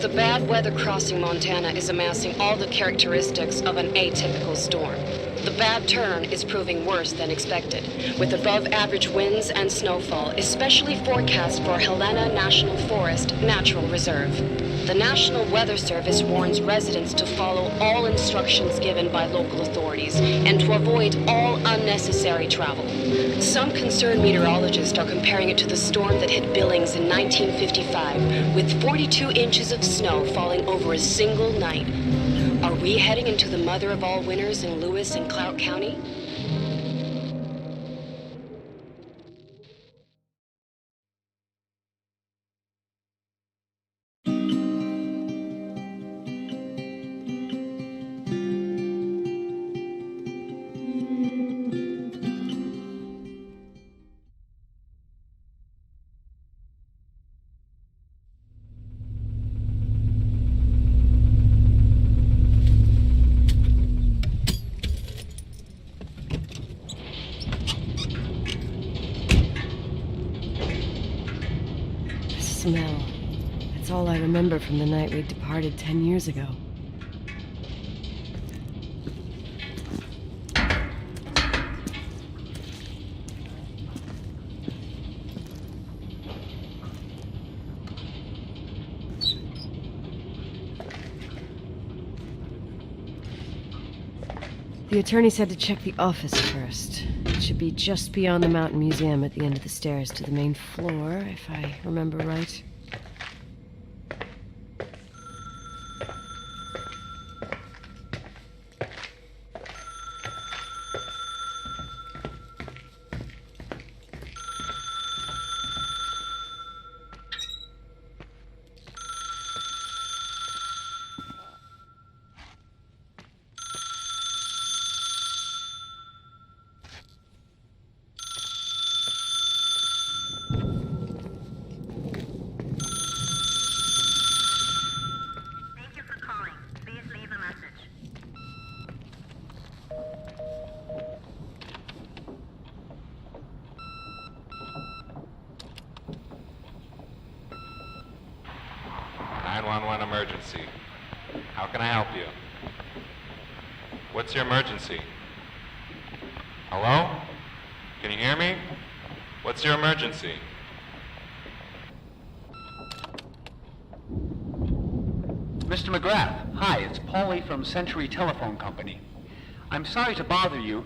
The bad weather crossing Montana is amassing all the characteristics of an atypical storm. The bad turn is proving worse than expected, with above-average winds and snowfall, especially forecast for Helena National Forest Natural Reserve. The National Weather Service warns residents to follow all instructions given by local authorities and to avoid all unnecessary travel. Some concerned meteorologists are comparing it to the storm that hit Billings in 1955, with 42 inches of snow falling over a single night. Are we heading into the mother of all winters in Lewis and Clout County? Smell. It's all I remember from the night we departed 10 years ago. The attorney said to check the office first. It should be just beyond the Mountain Museum at the end of the stairs to the main floor, if I remember right. Thank you for calling. Please leave a message. Emergency. How can I help you? What's your emergency? Hello? Can you hear me? What's your emergency? Mr. McGrath, hi, it's Paulie from Century Telephone Company. I'm sorry to bother you,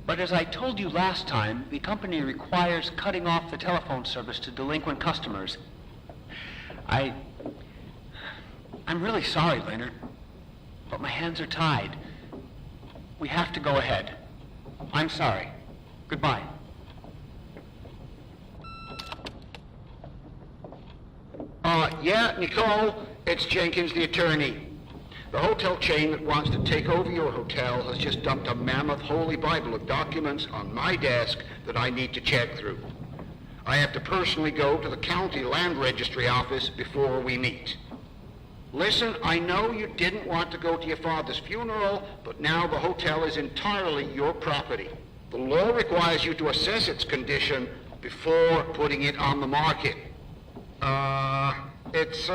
but as I told you last time, the company requires cutting off the telephone service to delinquent customers. I'm really sorry, Leonard, but my hands are tied. We have to go ahead. I'm sorry. Goodbye. Yeah, Nicole, it's Jenkins, the attorney. The hotel chain that wants to take over your hotel has just dumped a mammoth holy Bible of documents on my desk that I need to check through. I have to personally go to the county land registry office before we meet. Listen, I know you didn't want to go to your father's funeral, but now the hotel is entirely your property. The law requires you to assess its condition before putting it on the market. It's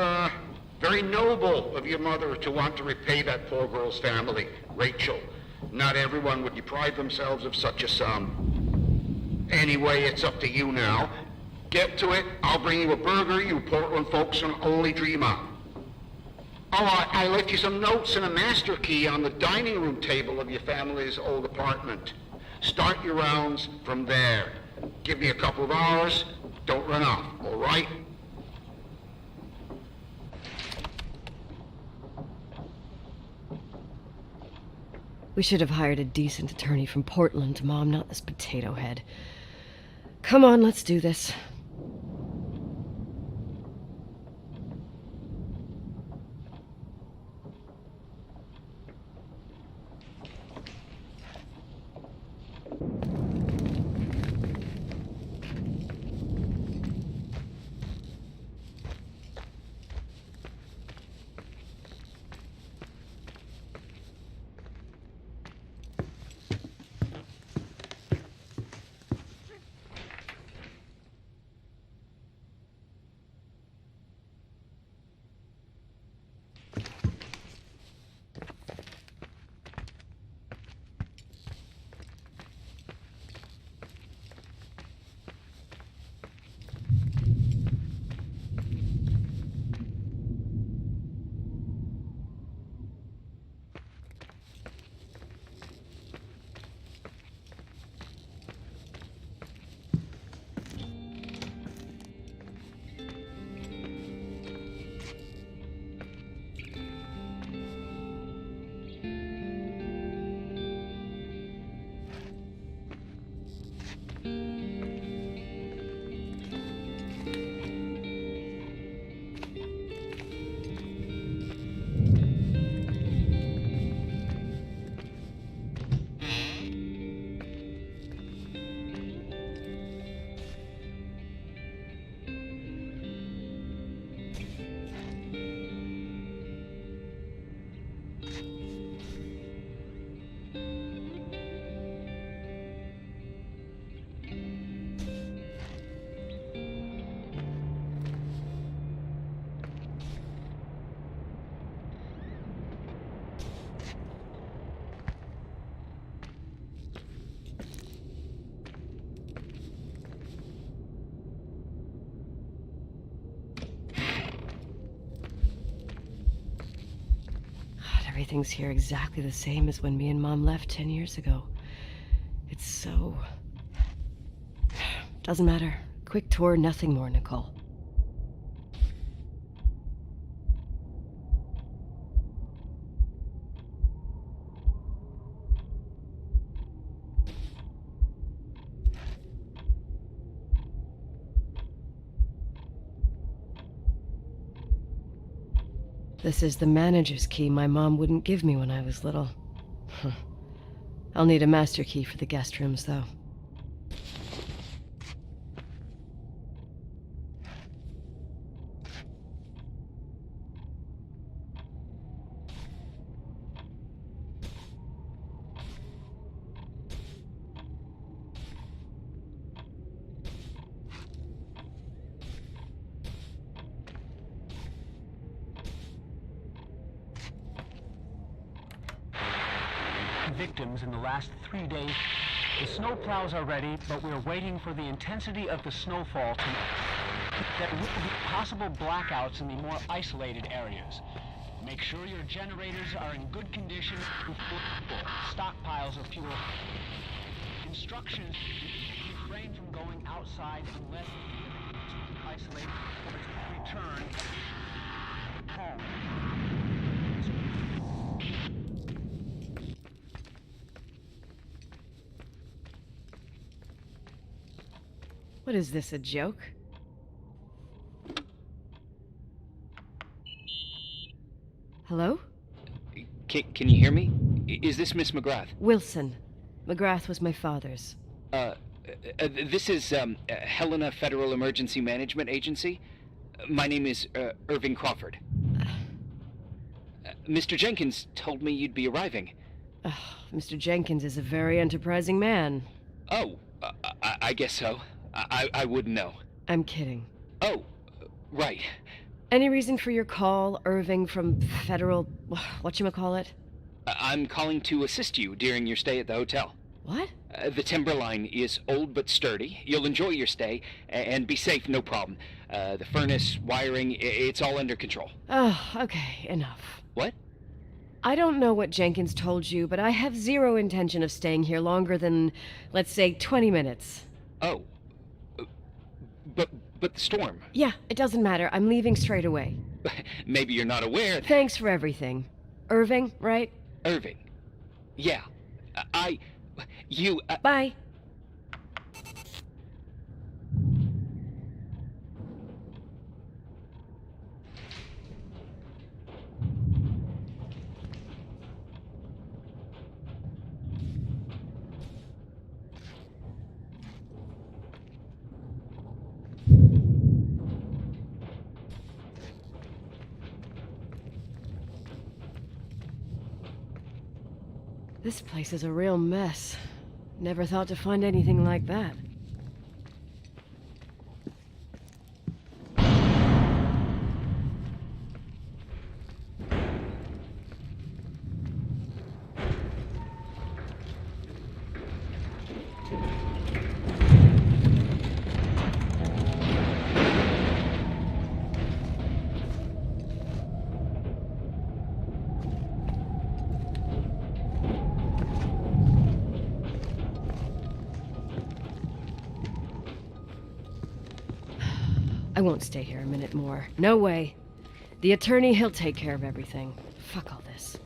very noble of your mother to want to repay that poor girl's family, Rachel. Not everyone would deprive themselves of such a sum. Anyway, it's up to you now. Get to it. I'll bring you a burger you Portland folks can only dream of. Oh, I left you some notes and a master key on the dining room table of your family's old apartment. Start your rounds from there. Give me a couple of hours. Don't run off, all right? We should have hired a decent attorney from Portland, Mom, not this potato head. Come on, let's do this. Everything's here exactly the same as when me and Mom left 10 years ago. It's so... Doesn't matter. Quick tour, nothing more, Nicole. This is the manager's key my mom wouldn't give me when I was little. I'll need a master key for the guest rooms, though. Victims in the last 3 days. The snow plows are ready, but we're waiting for the intensity of the snowfall to... There will be possible blackouts in the more isolated areas. Make sure your generators are in good condition and full. Stockpiles of fuel. Instructions: refrain from going outside unless isolated. Return home. What is this, a joke? Hello? Can you hear me? Is this Miss McGrath? Wilson. McGrath was my father's. This is Helena Federal Emergency Management Agency. My name is Irving Crawford. Mr. Jenkins told me you'd be arriving. Mr. Jenkins is a very enterprising man. Oh, I guess so. I wouldn't know. I'm kidding. Oh, right. Any reason for your call, Irving from Federal... whatchamacallit? I'm calling to assist you during your stay at the hotel. What? The Timberline is old but sturdy. You'll enjoy your stay, and be safe, no problem. The furnace, wiring, it's all under control. Oh, okay, enough. What? I don't know what Jenkins told you, but I have zero intention of staying here longer than, let's say, 20 minutes. Oh. But the storm. Yeah, it doesn't matter. I'm leaving straight away. Maybe you're not aware that... Thanks for everything. Irving, right? Irving. Yeah. You... Bye. This place is a real mess. Never thought to find anything like that. I won't stay here a minute more. No way. The attorney, he'll take care of everything. Fuck all this.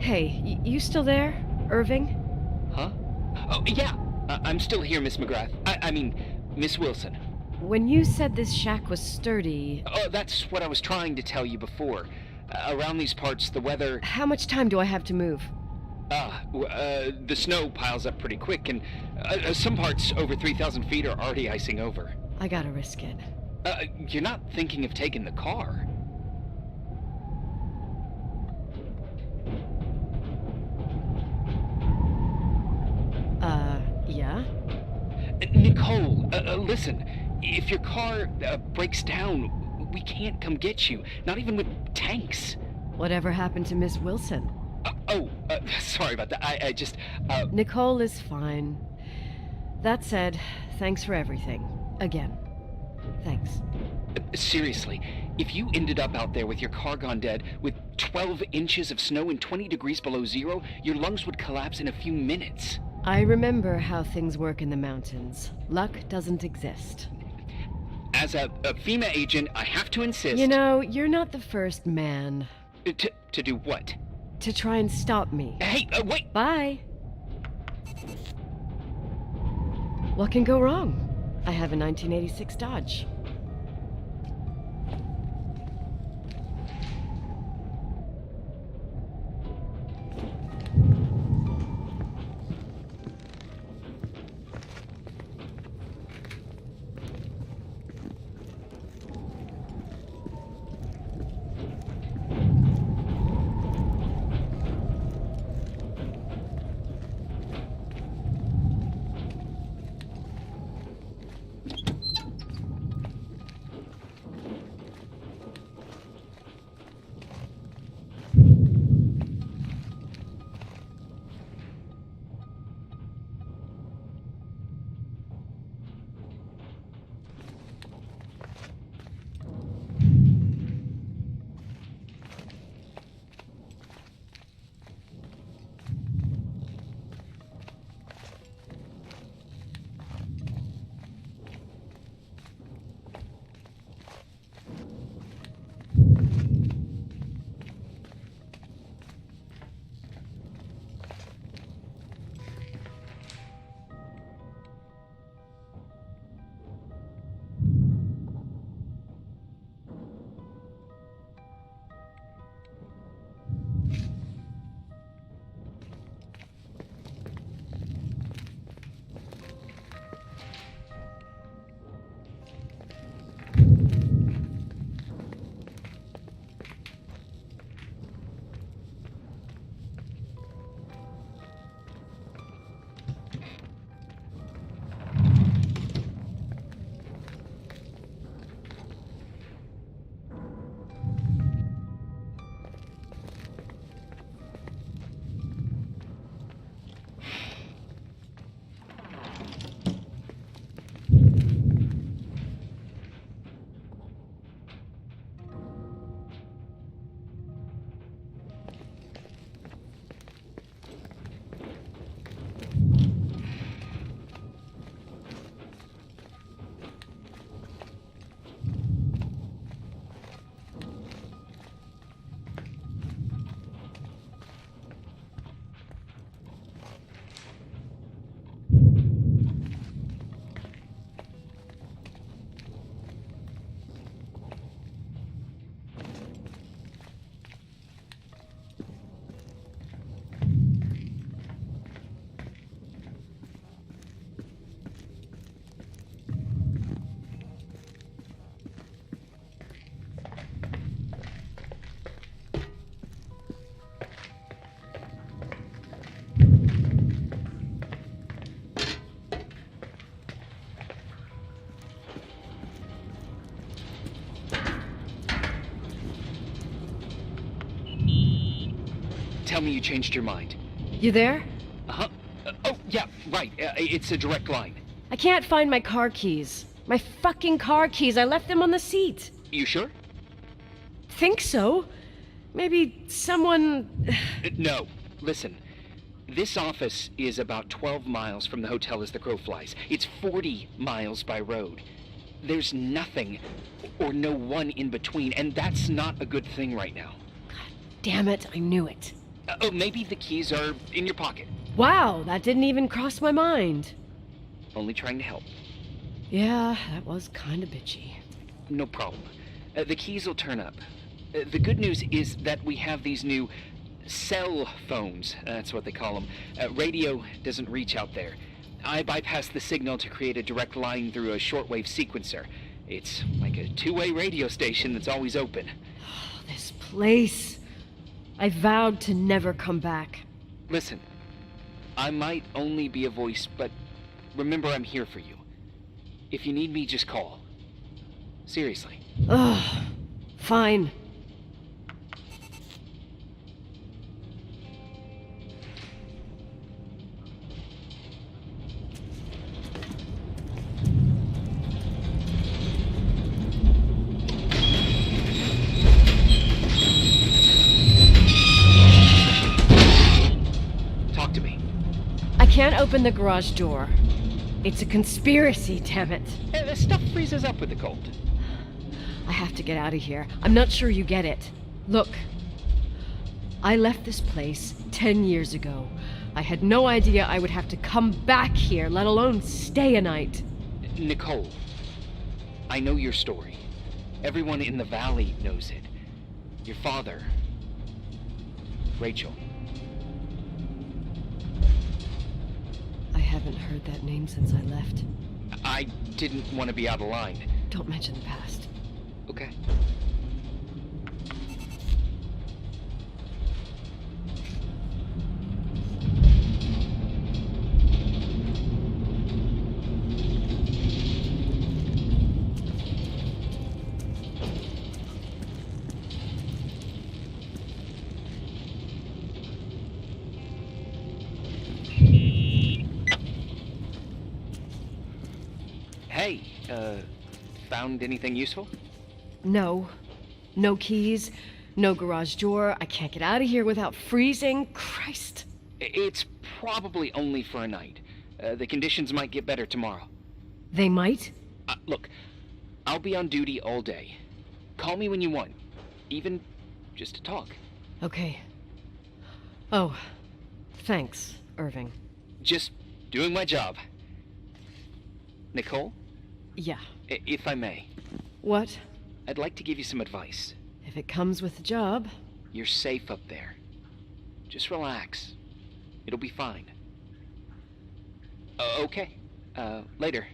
Hey, you still there, Irving? Huh? Oh, yeah. I'm still here, Miss McGrath. I mean, Miss Wilson. When you said this shack was sturdy, Oh, that's what I was trying to tell you before. Around these parts, the weather... how much time do I have to move? The snow piles up pretty quick, and some parts over 3,000 feet are already icing over. I gotta risk it. You're not thinking of taking the car? Yeah? Nicole, listen. If your car breaks down, we can't come get you. Not even with tanks. Whatever happened to Miss Wilson? Sorry about that. I just, Nicole is fine. That said, thanks for everything. Again. Thanks. Seriously, if you ended up out there with your car gone dead, with 12 inches of snow and 20 degrees below zero, your lungs would collapse in a few minutes. I remember how things work in the mountains. Luck doesn't exist. As a FEMA agent, I have to insist... You know, you're not the first man. To do what? To try and stop me. Hey, wait! Bye! What can go wrong? I have a 1986 Dodge. Tell me you changed your mind. You there? Uh-huh. Oh, yeah, right. It's a direct line. I can't find my car keys. My fucking car keys. I left them on the seat. You sure? Think so. Maybe someone... No. Listen. This office is about 12 miles from the hotel as the crow flies. It's 40 miles by road. There's nothing or no one in between, and that's not a good thing right now. God damn it, I knew it. Oh, maybe the keys are in your pocket. Wow, that didn't even cross my mind. Only trying to help. Yeah, that was kind of bitchy. No problem. The keys will turn up. The good news is that we have these new cell phones. That's what they call them. Radio doesn't reach out there. I bypassed the signal to create a direct line through a shortwave sequencer. It's like a two-way radio station that's always open. This place. I vowed to never come back. Listen, I might only be a voice, but remember I'm here for you. If you need me, just call. Seriously. Ugh. Fine. Talk to me. I can't open the garage door. It's a conspiracy, damn it. This stuff freezes up with the cold. I have to get out of here. I'm not sure you get it. Look, I left this place 10 years ago. I had no idea I would have to come back here, let alone stay a night. Nicole, I know your story. Everyone in the valley knows it. Your father, Rachel. I haven't heard that name since I left. I didn't want to be out of line. Don't mention the past. Okay. Hey, found anything useful? No. No keys. No garage door. I can't get out of here without freezing. Christ. It's probably only for a night. The conditions might get better tomorrow. They might? Look, I'll be on duty all day. Call me when you want. Even just to talk. Okay. Oh, thanks, Irving. Just doing my job. Nicole, Yeah. if I may, What? I'd like to give you some advice. If it comes with the job. You're safe up there. Just relax. It'll be fine. Okay. Later.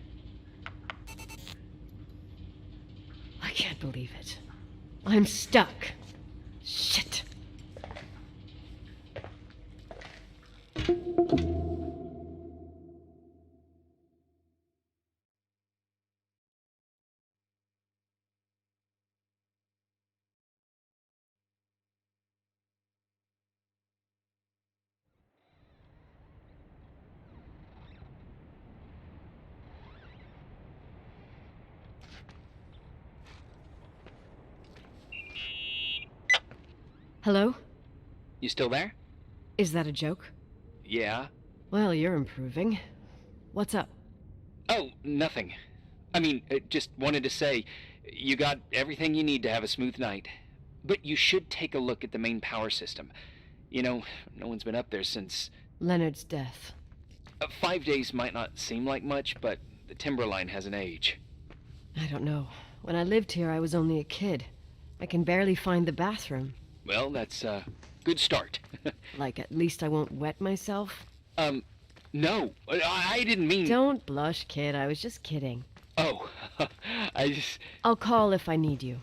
I can't believe it. I'm stuck. Shit. Hello? You still there? Is that a joke? Yeah. Well, you're improving. What's up? Oh, nothing. I mean, just wanted to say, you got everything you need to have a smooth night. But you should take a look at the main power system. You know, no one's been up there since... Leonard's death. 5 days might not seem like much, but the timber line has an age. I don't know. When I lived here, I was only a kid. I can barely find the bathroom. Well, that's a good start. Like, at least I won't wet myself? No, I didn't mean... Don't blush, kid. I was just kidding. Oh, I just... I'll call if I need you.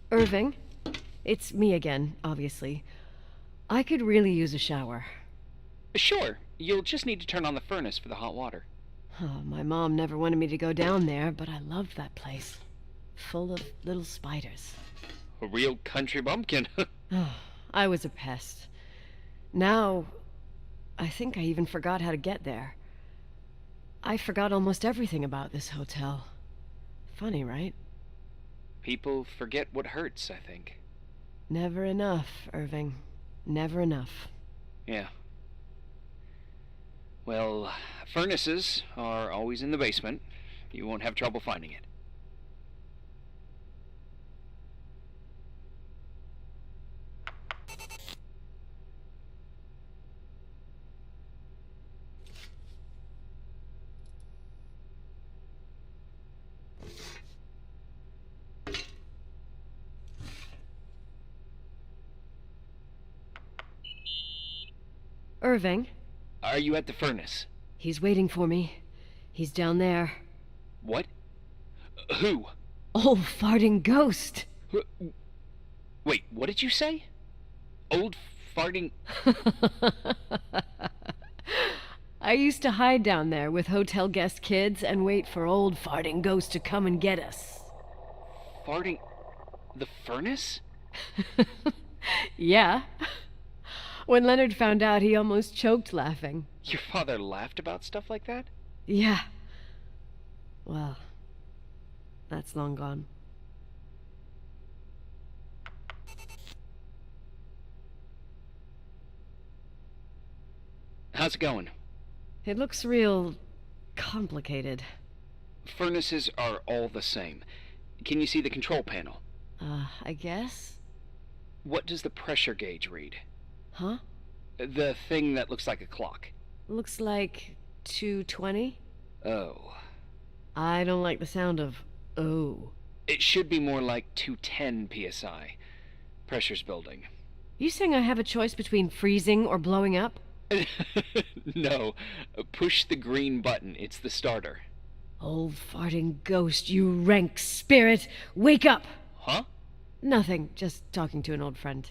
Irving? It's me again, obviously. I could really use a shower. Sure, you'll just need to turn on the furnace for the hot water. Oh, my mom never wanted me to go down there, but I loved that place. Full of little spiders. A real country bumpkin. Oh, I was a pest. Now, I think I even forgot how to get there. I forgot almost everything about this hotel. Funny, right? People forget what hurts, I think. Never enough, Irving. Never enough. Yeah. Well, furnaces are always in the basement. You won't have trouble finding it. Irving, Are you at the furnace? he's waiting for me. He's down there. What? Who? Old farting ghost! Wait, what did you say? Old farting... I used to hide down there with hotel guest kids and wait for old farting ghost to come and get us. farting... the furnace? Yeah. When Leonard found out, he almost choked laughing. Your father laughed about stuff like that? Yeah. Well, that's long gone. How's it going? It looks real complicated. Furnaces are all the same. Can you see the control panel? I guess? What does the pressure gauge read? Huh? The thing that looks like a clock. Looks like 220? Oh. I don't like the sound of oh. It should be more like 210 psi. Pressure's building. You saying I have a choice between freezing or blowing up? No. Push the green button. It's the starter. Old farting ghost, you rank spirit! Wake up! Huh? Nothing, just talking to an old friend.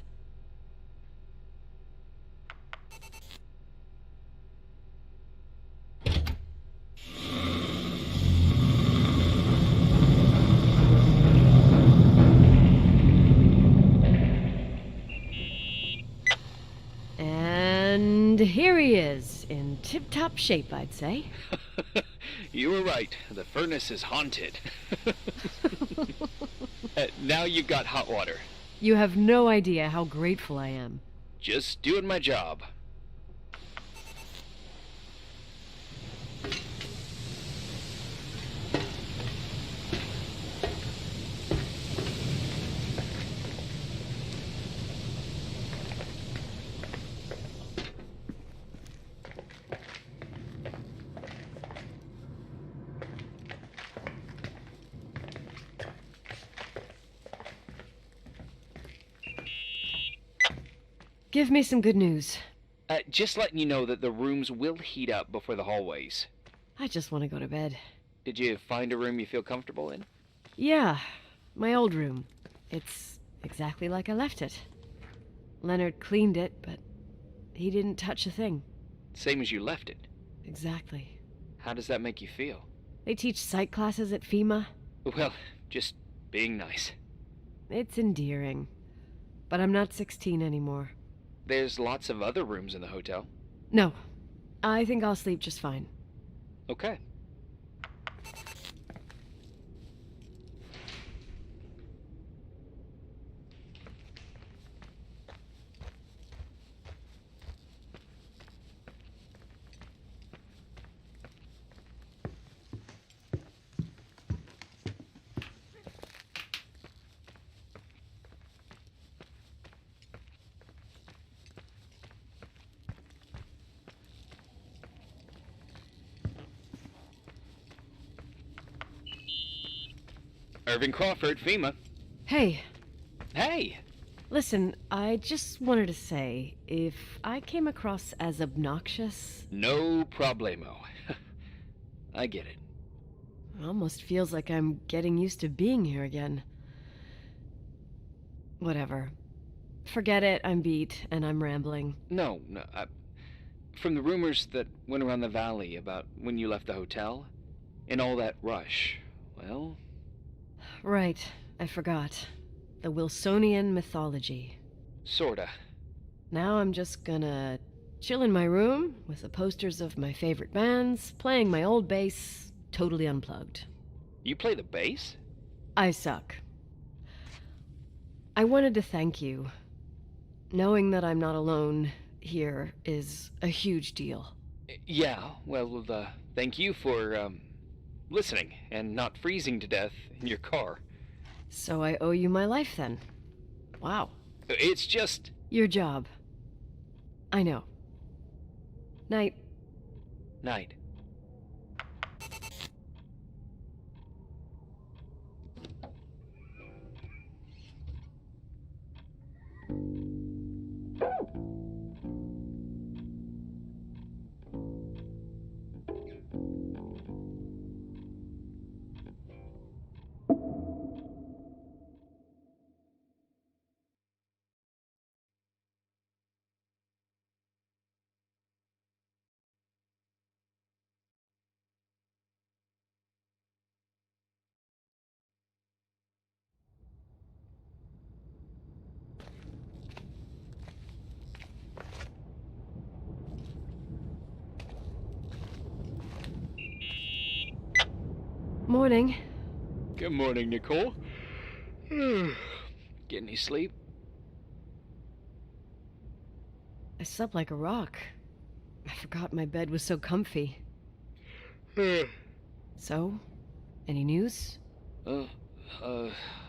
And here he is, in tip-top shape, I'd say. You were right. The furnace is haunted. Now you've got hot water. You have no idea how grateful I am. Just doing my job. Give me some good news. Just letting you know that the rooms will heat up before the hallways. I just want to go to bed. Did you find a room you feel comfortable in? Yeah, my old room. It's exactly like I left it. Leonard cleaned it, but he didn't touch a thing. Same as you left it. Exactly. How does that make you feel? They teach psych classes at FEMA. Well, just being nice. It's endearing. But I'm not 16 anymore. There's lots of other rooms in the hotel. No, I think I'll sleep just fine. Okay. Irving Crawford, FEMA. Hey, Hey! listen, I just wanted to say, if I came across as obnoxious, No problemo. I get it. it almost feels like I'm getting used to being here again. Whatever. Forget it, I'm beat, and I'm rambling. No, no. From the rumors that went around the valley about when you left the hotel, and all that rush, well, Right, I forgot. The Wilsonian mythology. sorta. Now I'm just gonna chill in my room with the posters of my favorite bands, playing my old bass, totally unplugged. You play the bass? I suck. I wanted to thank you. Knowing that I'm not alone here is a huge deal. Yeah, well, thank you for, listening and not freezing to death in your car. So I owe you my life then. Wow. It's just... Your job. I know. Night. night. Morning. Good morning, Nicole. Get any sleep? I slept like a rock. I forgot my bed was so comfy. So, any news?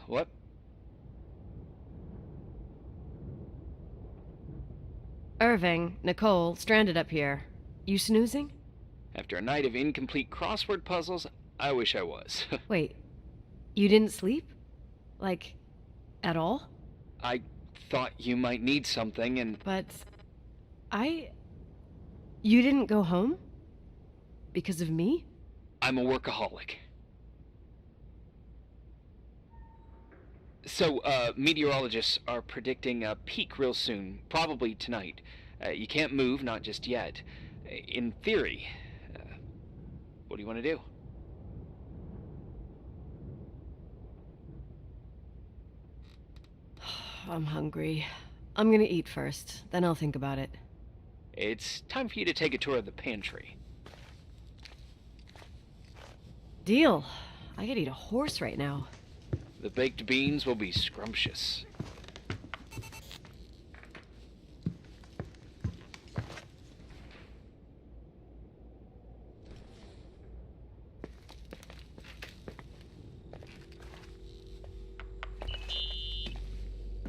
What? Irving, Nicole, stranded up here. You snoozing? After a night of incomplete crossword puzzles, I wish I was. Wait, you didn't sleep? Like, at all? I thought you might need something, and But you didn't go home? Because of me? I'm a workaholic. So, meteorologists are predicting a peak real soon, probably tonight. You can't move, not just yet. In theory. What do you want to do? I'm hungry. I'm gonna eat first, then I'll think about it. It's time for you to take a tour of the pantry. Deal. I could eat a horse right now. The baked beans will be scrumptious.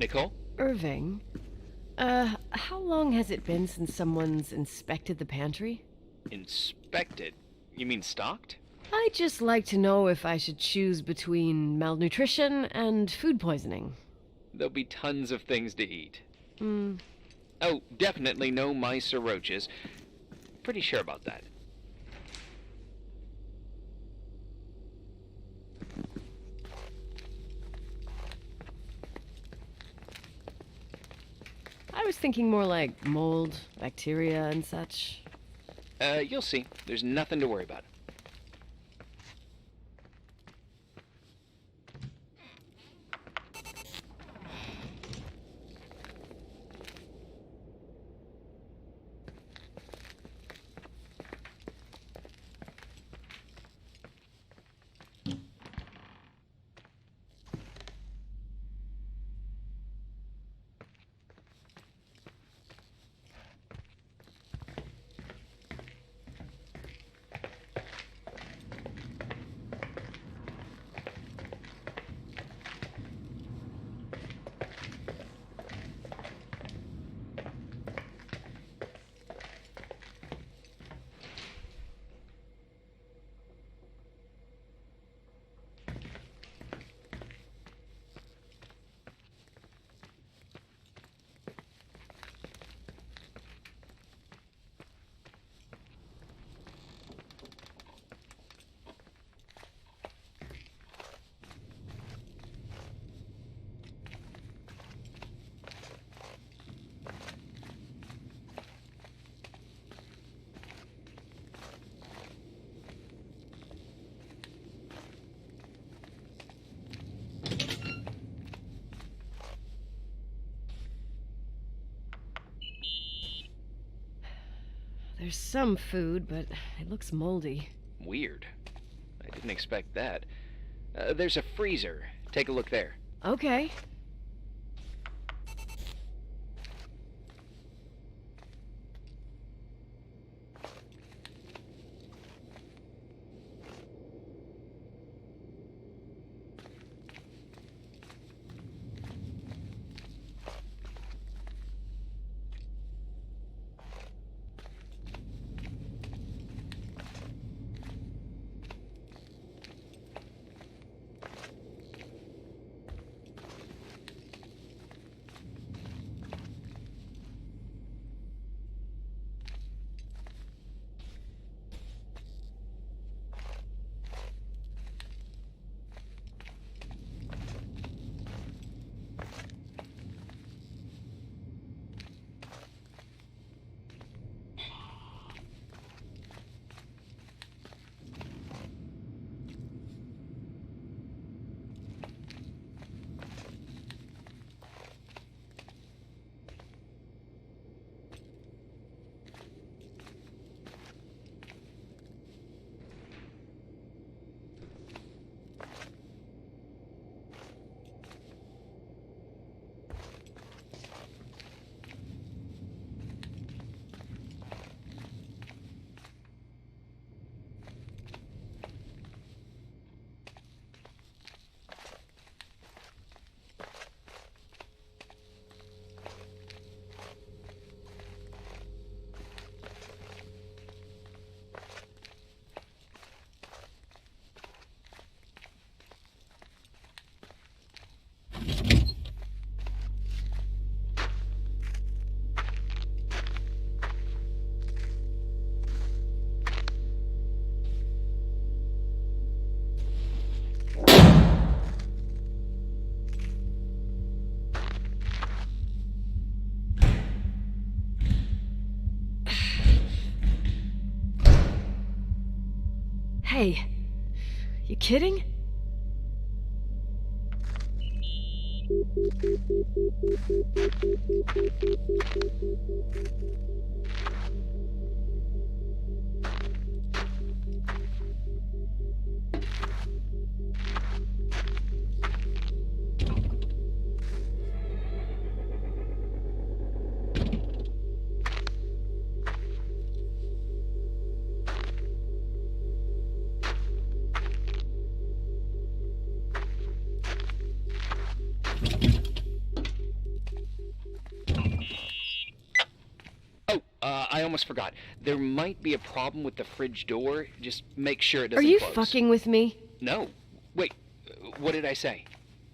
Nicole? Irving, how long has it been since someone's inspected the pantry? Inspected? You mean stocked? I'd just like to know if I should choose between malnutrition and food poisoning. There'll be tons of things to eat. Hmm. Oh, definitely no mice or roaches. Pretty sure about that. I was thinking more like mold, bacteria, and such. You'll see. There's nothing to worry about. There's some food, but it looks moldy. Weird. I didn't expect that. There's a freezer. Take a look there. Okay. Hey, you kidding? I almost forgot. There might be a problem with the fridge door. Just make sure it Are doesn't you close. fucking with me? No. Wait, what did I say?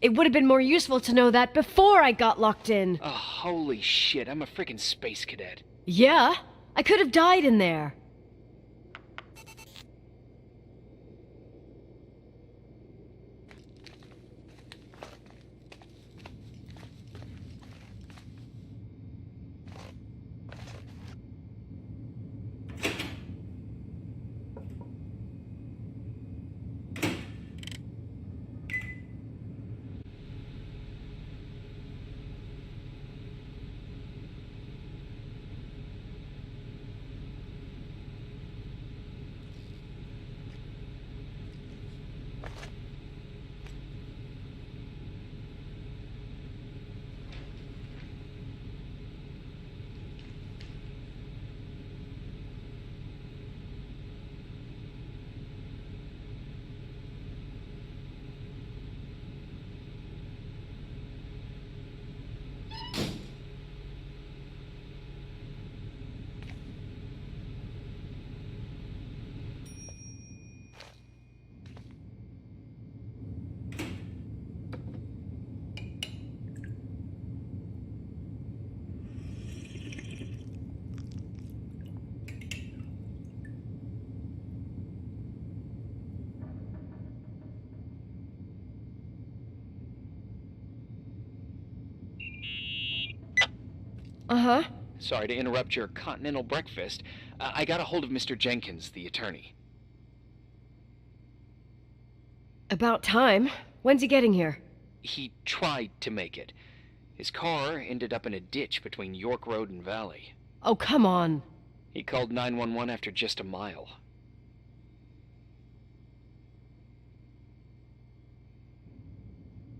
It would have been more useful to know that before I got locked in. Oh, holy shit, I'm a freaking space cadet. Yeah, I could have died in there. Uh-huh. Sorry to interrupt your continental breakfast. I got a hold of Mr. Jenkins, the attorney. About time. When's he getting here? He tried to make it. His car ended up in a ditch between York Road and Valley. Oh, come on. He called 911 after just a mile.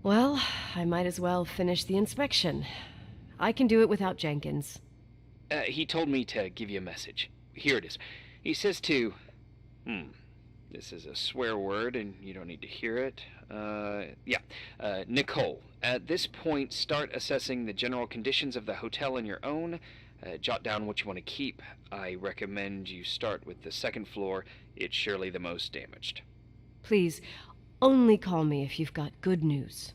Well, I might as well finish the inspection. I can do it without Jenkins. He told me to give you a message. Here it is. He says to... This is a swear word, and you don't need to hear it. Nicole, at this point, start assessing the general conditions of the hotel on your own. Jot down what you want to keep. I recommend you start with the second floor. It's surely the most damaged. Please, only call me if you've got good news.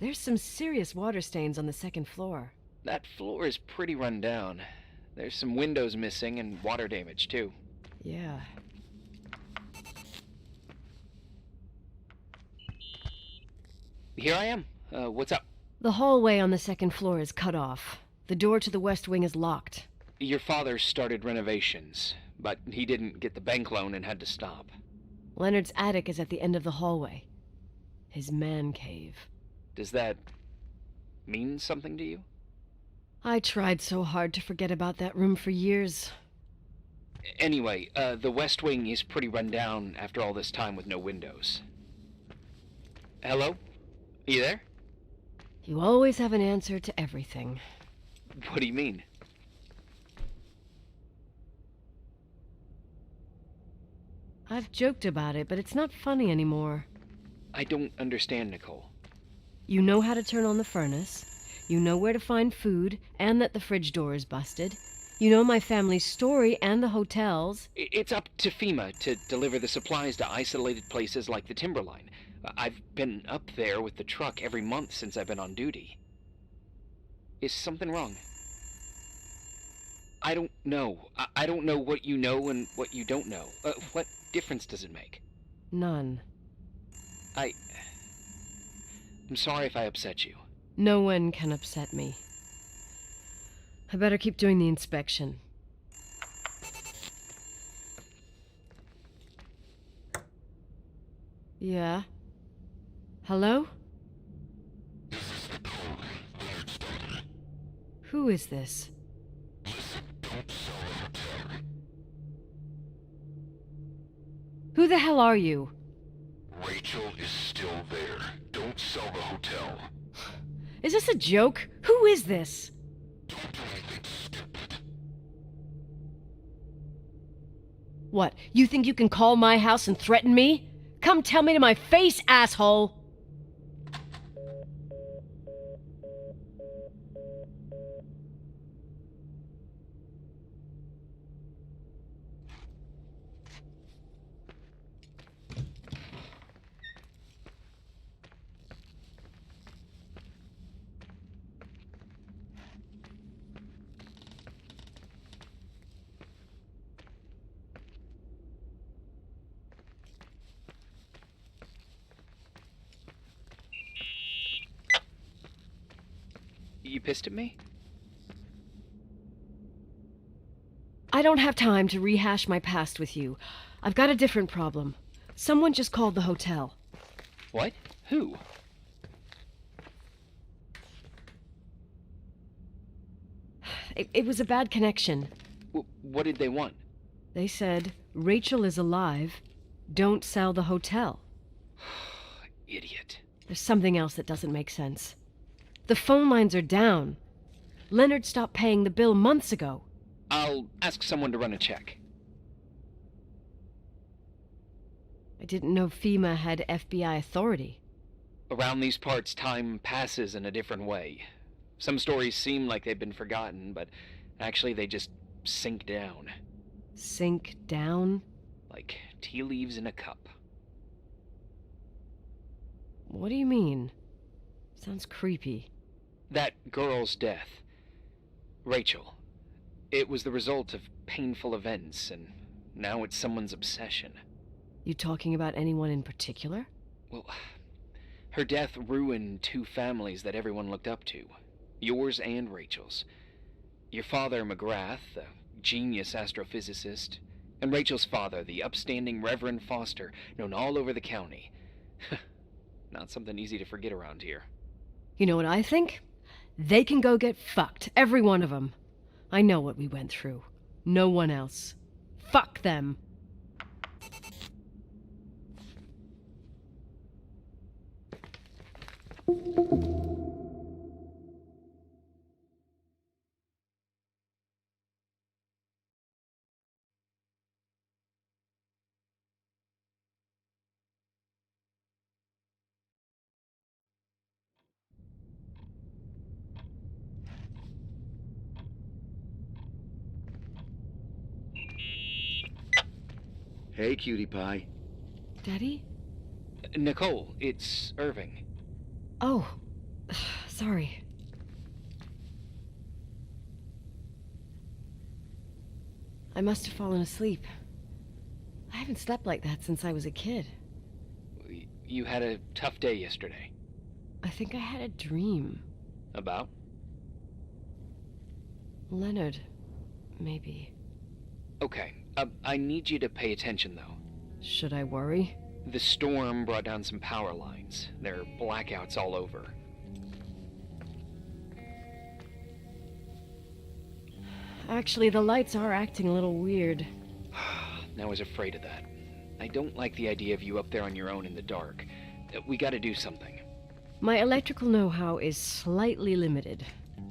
There's some serious water stains on the second floor. That floor is pretty run down. There's some windows missing and water damage, too. Yeah. Here I am. What's up? The hallway on the second floor is cut off. The door to the west wing is locked. Your father started renovations, but he didn't get the bank loan and had to stop. Leonard's attic is at the end of the hallway. His man cave. Does that mean something to you? I tried so hard to forget about that room for years. Anyway, the west wing is pretty run down after all this time with no windows. Hello? You there? You always have an answer to everything. What do you mean? I've joked about it, but it's not funny anymore. I don't understand, Nicole. You know how to turn on the furnace. You know where to find food, and that the fridge door is busted. You know my family's story and the hotel's. It's up to FEMA to deliver the supplies to isolated places like the Timberline. I've been up there with the truck every month since I've been on duty. Is something wrong? I don't know. I don't know what you know and what you don't know. What difference does it make? None. I'm sorry if I upset you. No one can upset me. I better keep doing the inspection. Yeah? Hello? This is Nicole, Leonard's daughter. Who is this? Listen, don't sell the hotel. Who the hell are you? Rachel is still there. Don't sell the hotel. Is this a joke? Who is this? Don't do anything stupid. What, you think you can call my house and threaten me? Come tell me to my face, asshole! You pissed at me? I don't have time to rehash my past with you. I've got a different problem. Someone just called the hotel. What? Who? It was a bad connection. What did they want? They said, Rachel is alive. Don't sell the hotel. Idiot. There's something else that doesn't make sense. The phone lines are down. Leonard stopped paying the bill months ago. I'll ask someone to run a check. I didn't know FEMA had FBI authority. Around these parts, time passes in a different way. Some stories seem like they've been forgotten, but actually they just sink down. Sink down? Like tea leaves in a cup. What do you mean? Sounds creepy. That girl's death. Rachel. It was the result of painful events, and now it's someone's obsession. You talking about anyone in particular? Well, her death ruined two families that everyone looked up to. Yours and Rachel's. Your father, McGrath, a genius astrophysicist, and Rachel's father, the upstanding Reverend Foster, known all over the county. Not something easy to forget around here. You know what I think? They can go get fucked, every one of them. I know what we went through. No one else. Fuck them. Hey, cutie pie. Daddy? Nicole, it's Irving. Oh, sorry. I must have fallen asleep. I haven't slept like that since I was a kid. You had a tough day yesterday. I think I had a dream. About? Leonard, maybe. Okay, I need you to pay attention, though. Should I worry? The storm brought down some power lines. There are blackouts all over. Actually, the lights are acting a little weird. I was afraid of that. I don't like the idea of you up there on your own in the dark. We gotta do something. My electrical know-how is slightly limited.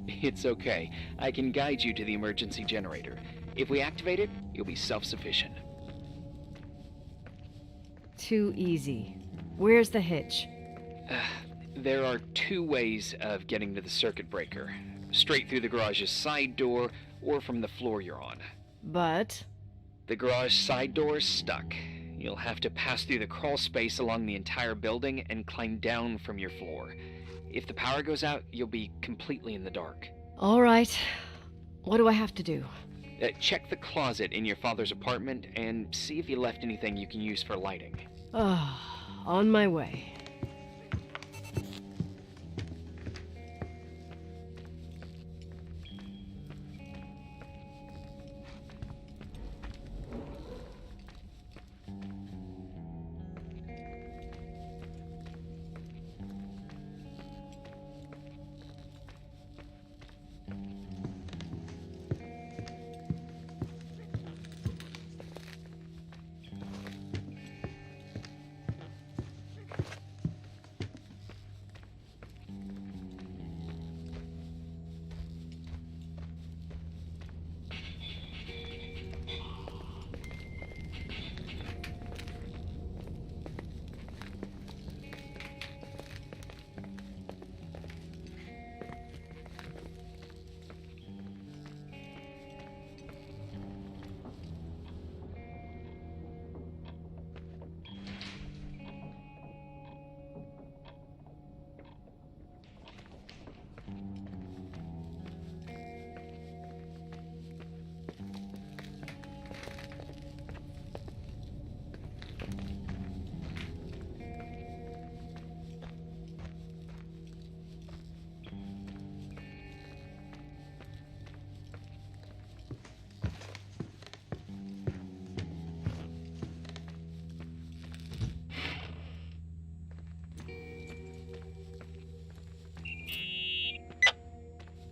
It's okay. I can guide you to the emergency generator. If we activate it, you'll be self-sufficient. Too easy. Where's the hitch? There are two ways of getting to the circuit breaker. Straight through the garage's side door, or from the floor you're on. But... The garage side door is stuck. You'll have to pass through the crawl space along the entire building and climb down from your floor. If the power goes out, you'll be completely in the dark. all right. What do I have to do? Check the closet in your father's apartment and see if you left anything you can use for lighting. On my way.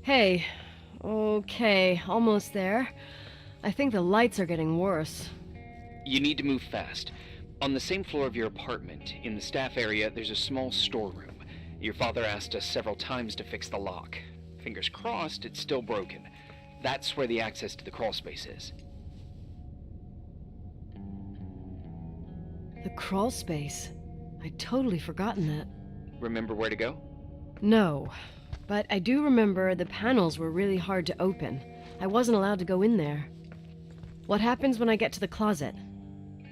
Hey, okay, almost there. I think the lights are getting worse. You need to move fast. On the same floor of your apartment, in the staff area, there's a small storeroom. Your father asked us several times to fix the lock. Fingers crossed, it's still broken. That's where the access to the crawl space is. The crawl space. I'd totally forgotten that. Remember where to go? No, but I do remember the panels were really hard to open. I wasn't allowed to go in there. What happens when I get to the closet?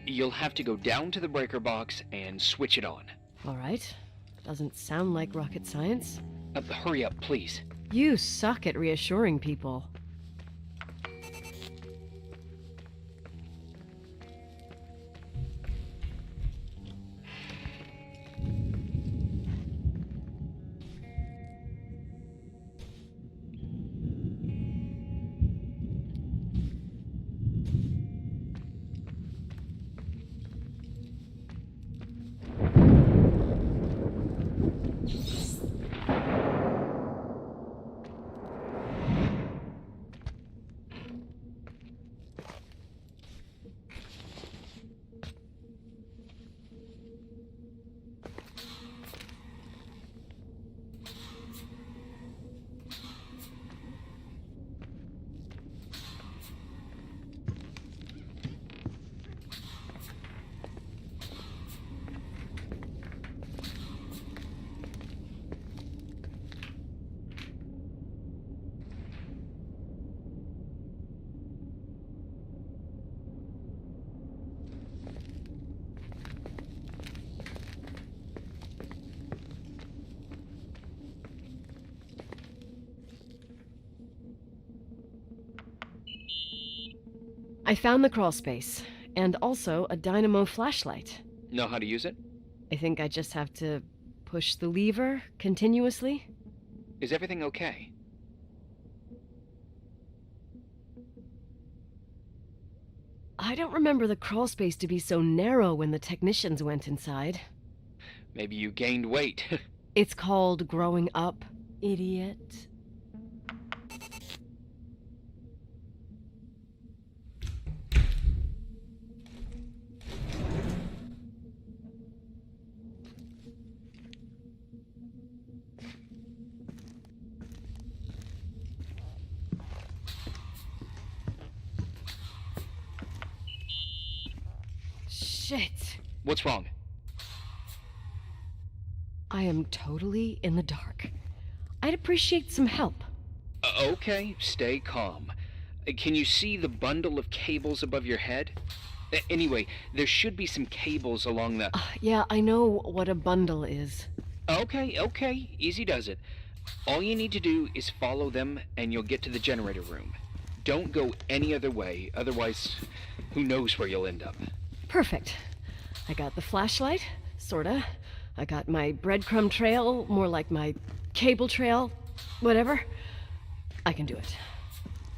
You'll have to go down to the breaker box and switch it on. All right. Doesn't sound like rocket science. Hurry up, please. You suck at reassuring people. I found the crawl space, and also a dynamo flashlight. Know how to use it? I think I just have to push the lever continuously. Is everything okay? I don't remember the crawl space to be so narrow when the technicians went inside. Maybe you gained weight. It's called growing up, idiot. Shit. What's wrong? I am totally in the dark. I'd appreciate some help. Okay, stay calm. Can you see the bundle of cables above your head? Anyway, there should be some cables along the... Yeah, I know what a bundle is. Okay, easy does it. All you need to do is follow them and you'll get to the generator room. Don't go any other way, otherwise, who knows where you'll end up. Perfect. I got the flashlight, sorta. I got my breadcrumb trail, more like my cable trail, whatever. I can do it.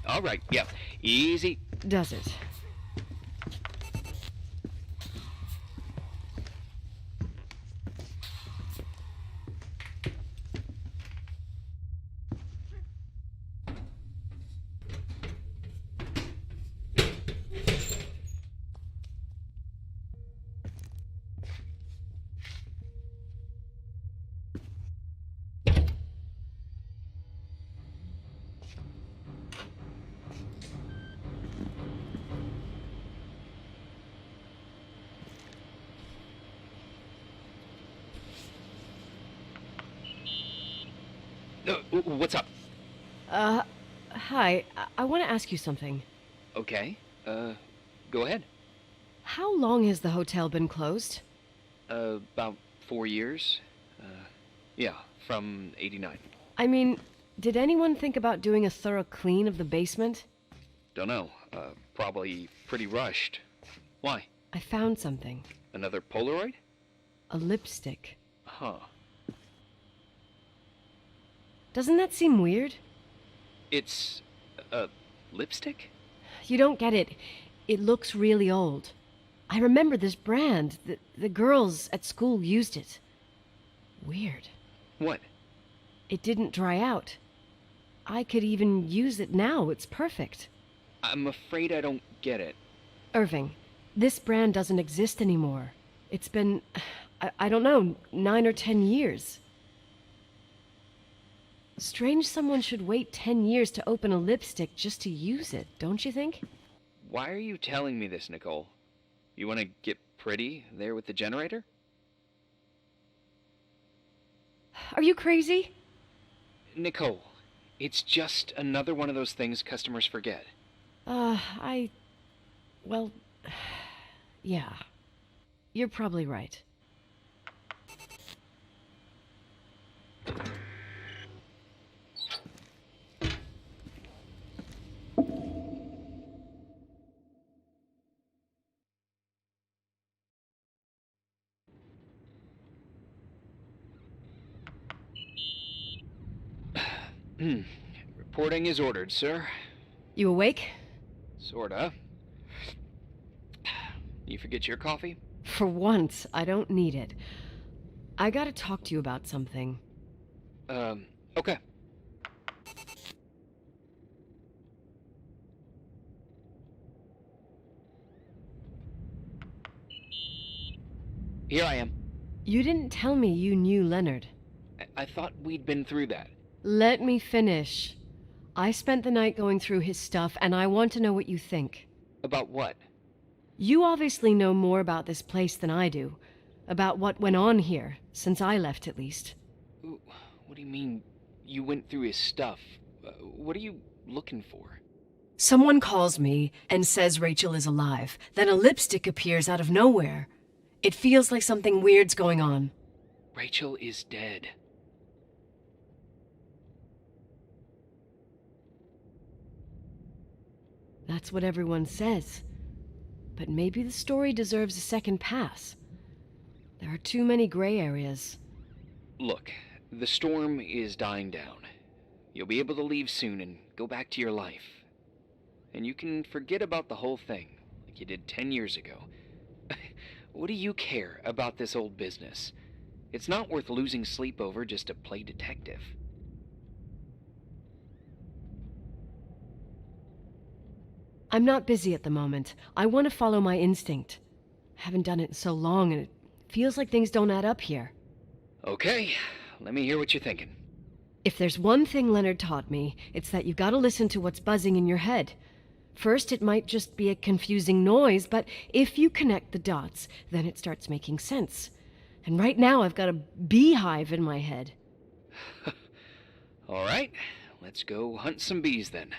All right, yeah, easy. Does it? What's up? Hi. I want to ask you something. Okay, go ahead. How long has the hotel been closed? About 4 years. Yeah, from 89. I mean, did anyone think about doing a thorough clean of the basement? Don't know. Probably pretty rushed. Why? I found something. Another Polaroid? A lipstick. Huh. Doesn't that seem weird? It's a lipstick? You don't get it. It looks really old. I remember this brand. The girls at school used it. Weird. What? It didn't dry out. I could even use it now. It's perfect. I'm afraid I don't get it. Irving, this brand doesn't exist anymore. It's been, I don't know, 9 or 10 years. Strange someone should wait 10 years to open a lipstick just to use it, don't you think? Why are you telling me this, Nicole? You want to get pretty there with the generator? Are you crazy? Nicole, it's just another one of those things customers forget. Well, yeah. You're probably right. Reporting is ordered, sir. You awake? Sorta. You forget your coffee? For once, I don't need it. I gotta talk to you about something. Okay. Here I am. You didn't tell me you knew Leonard. I thought we'd been through that. Let me finish. I spent the night going through his stuff, and I want to know what you think. About what? You obviously know more about this place than I do. About what went on here, since I left at least. What do you mean, you went through his stuff? What are you looking for? Someone calls me and says Rachel is alive. Then a lipstick appears out of nowhere. It feels like something weird's going on. Rachel is dead. That's what everyone says. But maybe the story deserves a second pass. There are too many gray areas. Look, the storm is dying down. You'll be able to leave soon and go back to your life. And you can forget about the whole thing, like you did 10 years ago. What do you care about this old business? It's not worth losing sleep over just to play detective. I'm not busy at the moment. I want to follow my instinct. Haven't done it in so long, and it feels like things don't add up here. Okay, let me hear what you're thinking. If there's one thing Leonard taught me, it's that you've got to listen to what's buzzing in your head. First, it might just be a confusing noise, but if you connect the dots, then it starts making sense. And right now, I've got a beehive in my head. All right, let's go hunt some bees then.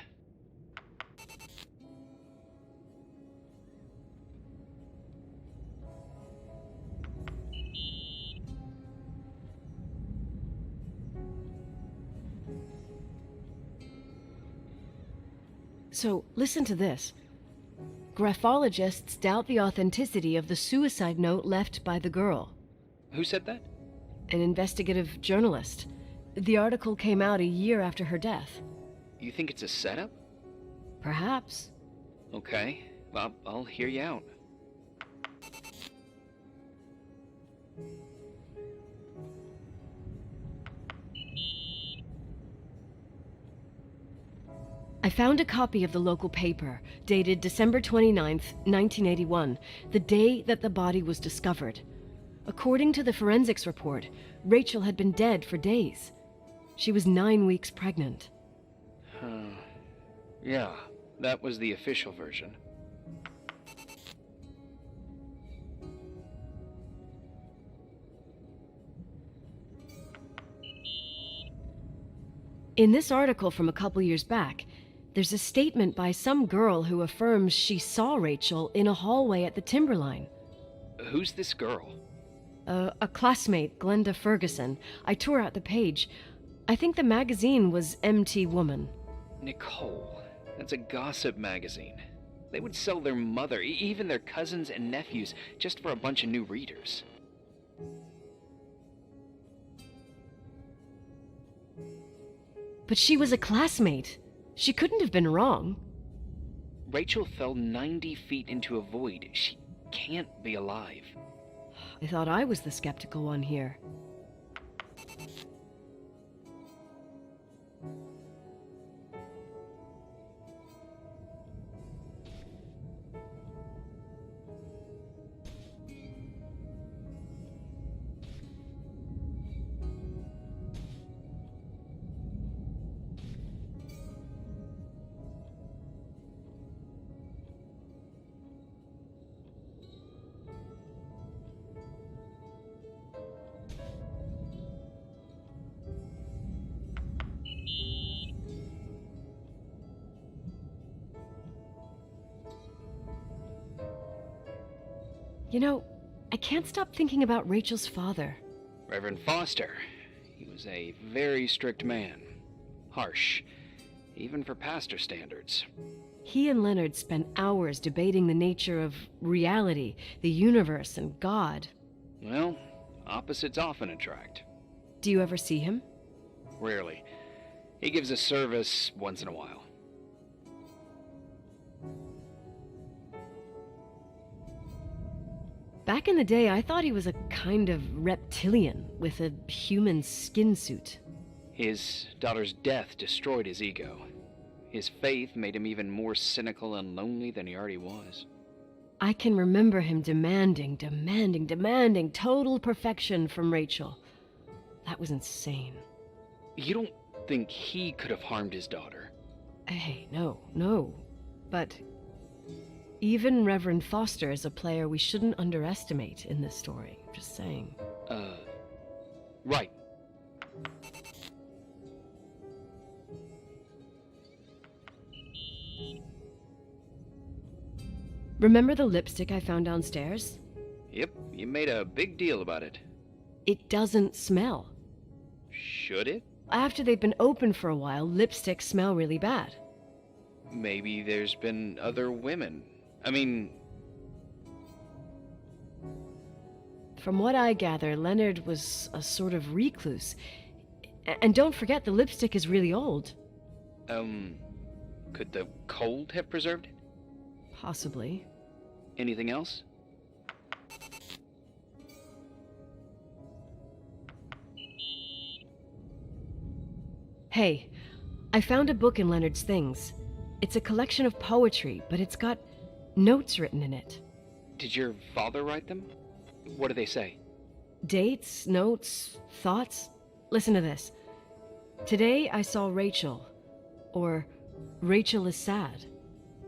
So, listen to this. Graphologists doubt the authenticity of the suicide note left by the girl. Who said that? An investigative journalist. The article came out a year after her death. You think it's a setup? Perhaps. Okay, well, I'll hear you out. I found a copy of the local paper, dated December 29th, 1981, the day that the body was discovered. According to the forensics report, Rachel had been dead for days. She was 9 weeks pregnant. Yeah, that was the official version. In this article from a couple years back, there's a statement by some girl who affirms she saw Rachel in a hallway at the Timberline. Who's this girl? A classmate, Glenda Ferguson. I tore out the page. I think the magazine was MT Woman. Nicole, that's a gossip magazine. They would sell their mother, even their cousins and nephews, just for a bunch of new readers. But she was a classmate. She couldn't have been wrong. Rachel fell 90 feet into a void. She can't be alive. I thought I was the skeptical one here. You know, I can't stop thinking about Rachel's father. Reverend Foster. He was a very strict man. Harsh, even for pastor standards. He and Leonard spent hours debating the nature of reality, the universe, and God. Well, opposites often attract. Do you ever see him? Rarely. He gives a service once in a while. Back in the day, I thought he was a kind of reptilian with a human skin suit. His daughter's death destroyed his ego. His faith made him even more cynical and lonely than he already was. I can remember him demanding total perfection from Rachel. That was insane. You don't think he could have harmed his daughter? Hey, no. But even Reverend Foster is a player we shouldn't underestimate in this story. Just saying. Right. Remember the lipstick I found downstairs? Yep, you made a big deal about it. It doesn't smell. Should it? After they've been open for a while, lipsticks smell really bad. Maybe there's been other women. I mean... From what I gather, Leonard was a sort of recluse. And don't forget, the lipstick is really old. Could the cold have preserved it? Possibly. Anything else? Hey, I found a book in Leonard's things. It's a collection of poetry, but it's got notes written in it. Did your father write them? What do they say? Dates, notes, thoughts. Listen to this. Today I saw Rachel. Or Rachel is sad.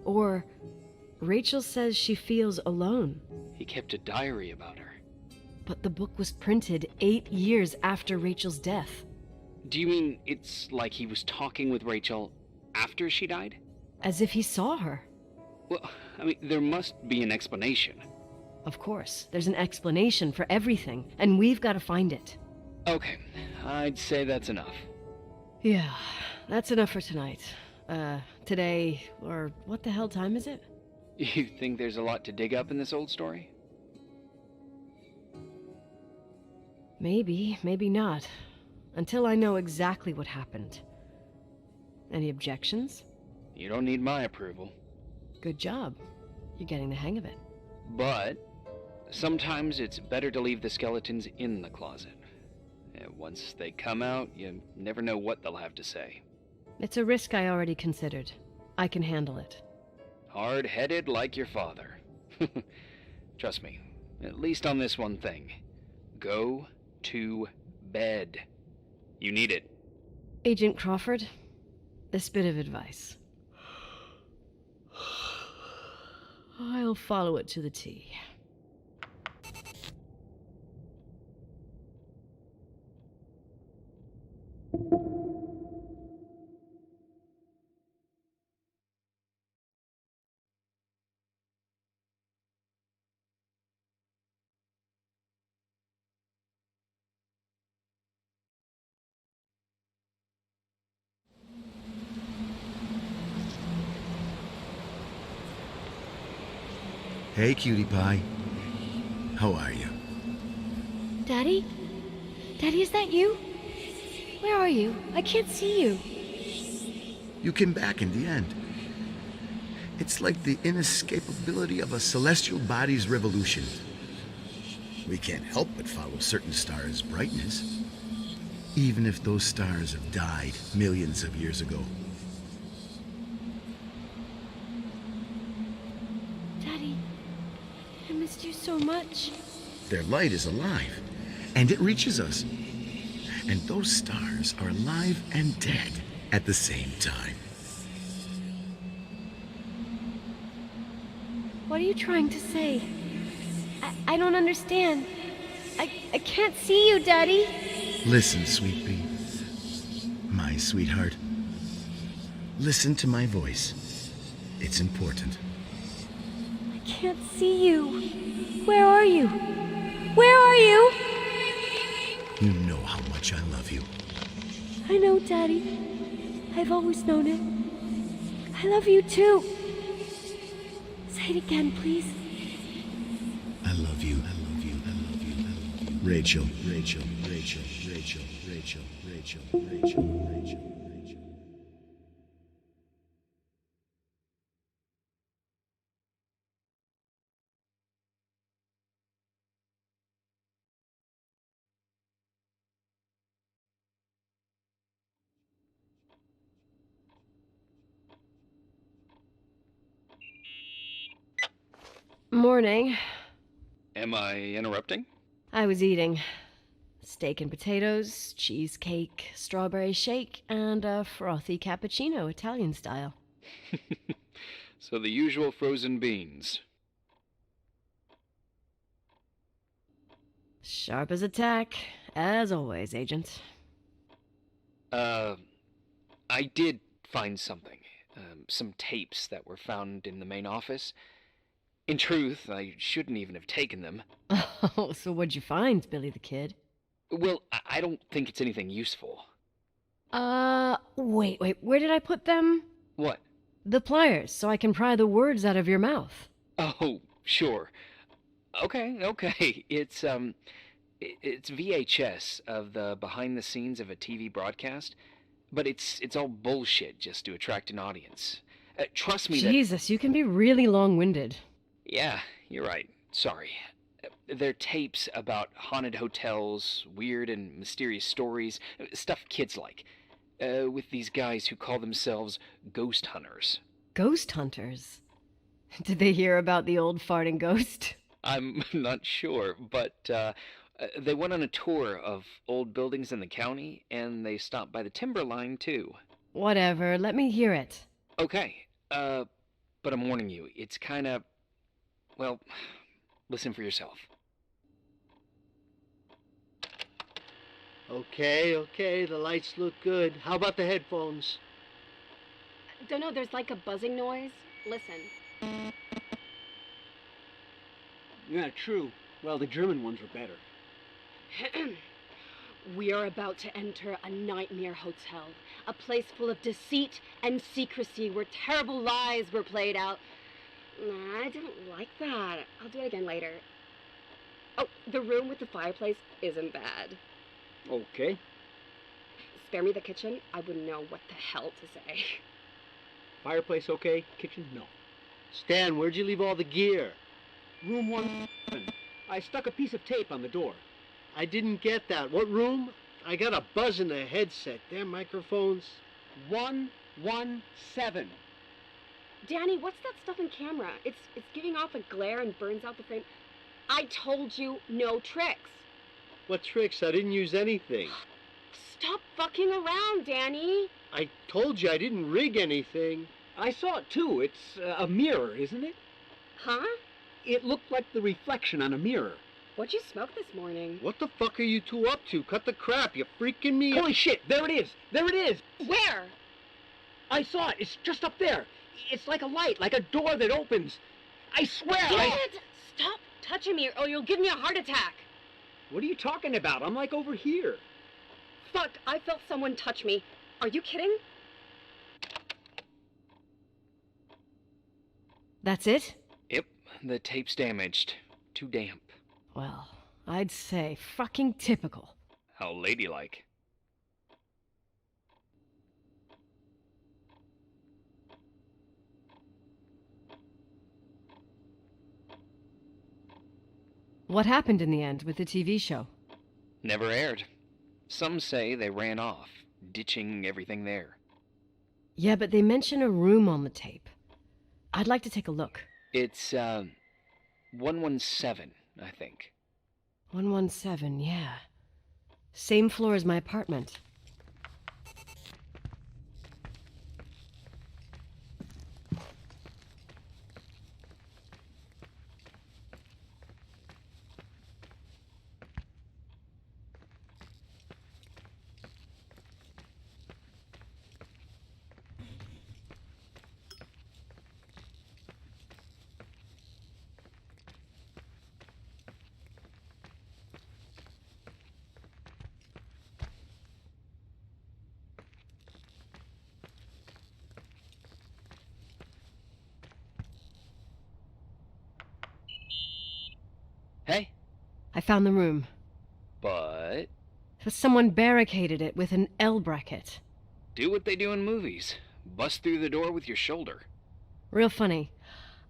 Or Rachel says she feels alone. He kept a diary about her. But the book was printed 8 years after Rachel's death. Do you mean it's like he was talking with Rachel after she died? As if he saw her. Well, I mean, there must be an explanation. Of course, there's an explanation for everything, and we've got to find it. Okay, I'd say that's enough. Yeah, that's enough for tonight. Today, or what the hell time is it? You think there's a lot to dig up in this old story? Maybe, maybe not. Until I know exactly what happened. Any objections? You don't need my approval. Good job. You're getting the hang of it. But sometimes it's better to leave the skeletons in the closet. Once they come out, you never know what they'll have to say. It's a risk I already considered. I can handle it. Hard-headed like your father. Trust me, at least on this one thing. Go to bed. You need it. Agent Crawford, this bit of advice. I'll follow it to the T. Hey, cutie pie. How are you? Daddy? Daddy, is that you? Where are you? I can't see you. You came back in the end. It's like the inescapability of a celestial body's revolution. We can't help but follow certain stars' brightness, even if those stars have died millions of years ago. Daddy, I missed you so much. Their light is alive, and it reaches us. And those stars are alive and dead at the same time. What are you trying to say? I don't understand. I can't see you, Daddy. Listen, sweet pea. My sweetheart. Listen to my voice. It's important. I can't see you. Where are you? Where are you? You know how much I love you. I know, Daddy. I've always known it. I love you too. Say it again, please. I love you. I love you. I love you. I love you. Rachel, Rachel, Rachel, Rachel, Rachel, Rachel, Rachel, Rachel, Rachel. Morning. Am I interrupting? I was eating steak and potatoes, cheesecake, strawberry shake, and a frothy cappuccino, Italian style. So the usual frozen beans. Sharp as a tack, as always, Agent. I did find something. Some tapes that were found in the main office. In truth, I shouldn't even have taken them. Oh, so what'd you find, Billy the Kid? Well, I don't think it's anything useful. Wait, where did I put them? What? The pliers, so I can pry the words out of your mouth. Oh, sure. Okay. It's VHS of the behind the scenes of a TV broadcast, but it's all bullshit just to attract an audience. Trust me Jesus, you can be really long-winded. Yeah, you're right. Sorry. They're tapes about haunted hotels, weird and mysterious stories, stuff kids like. With these guys who call themselves ghost hunters. Ghost hunters? Did they hear about the old farting ghost? I'm not sure, but they went on a tour of old buildings in the county, and they stopped by the Timberline, too. Whatever, let me hear it. Okay, but I'm warning you, it's kinda... Well, listen for yourself. Okay, the lights look good. How about the headphones? Don't know, there's like a buzzing noise. Listen. Yeah, true. Well, the German ones were better. We are about to enter a nightmare hotel, a place full of deceit and secrecy where terrible lies were played out. Nah, I didn't like that. I'll do it again later. Oh, the room with the fireplace isn't bad. Okay. Spare me the kitchen. I wouldn't know what the hell to say. Fireplace okay? Kitchen? No. Stan, where'd you leave all the gear? Room 1. I stuck a piece of tape on the door. I didn't get that. What room? I got a buzz in the headset. Damn microphones. 117. Danny, what's that stuff in camera? It's giving off a glare and burns out the frame. I told you no tricks. What tricks? I didn't use anything. Stop fucking around, Danny. I told you I didn't rig anything. I saw it too. It's a mirror, isn't it? Huh? It looked like the reflection on a mirror. What'd you smoke this morning? What the fuck are you two up to? Cut the crap. You're freaking me. Holy shit. There it is. There it is. Where? I saw it. It's just up there. It's like a light, like a door that opens. I swear. Dad! Stop touching me or you'll give me a heart attack. What are you talking about? I'm like over here. Fuck, I felt someone touch me. Are you kidding? That's it? Yep, the tape's damaged. Too damp. Well, I'd say fucking typical. How ladylike. What happened in the end with the TV show? Never aired. Some say they ran off, ditching everything there. Yeah, but they mention a room on the tape. I'd like to take a look. It's, 117, I think. 117, yeah. Same floor as my apartment. I found the room. But Someone barricaded it with an L bracket. do what they do in movies. Bust through the door with your shoulder. Real funny.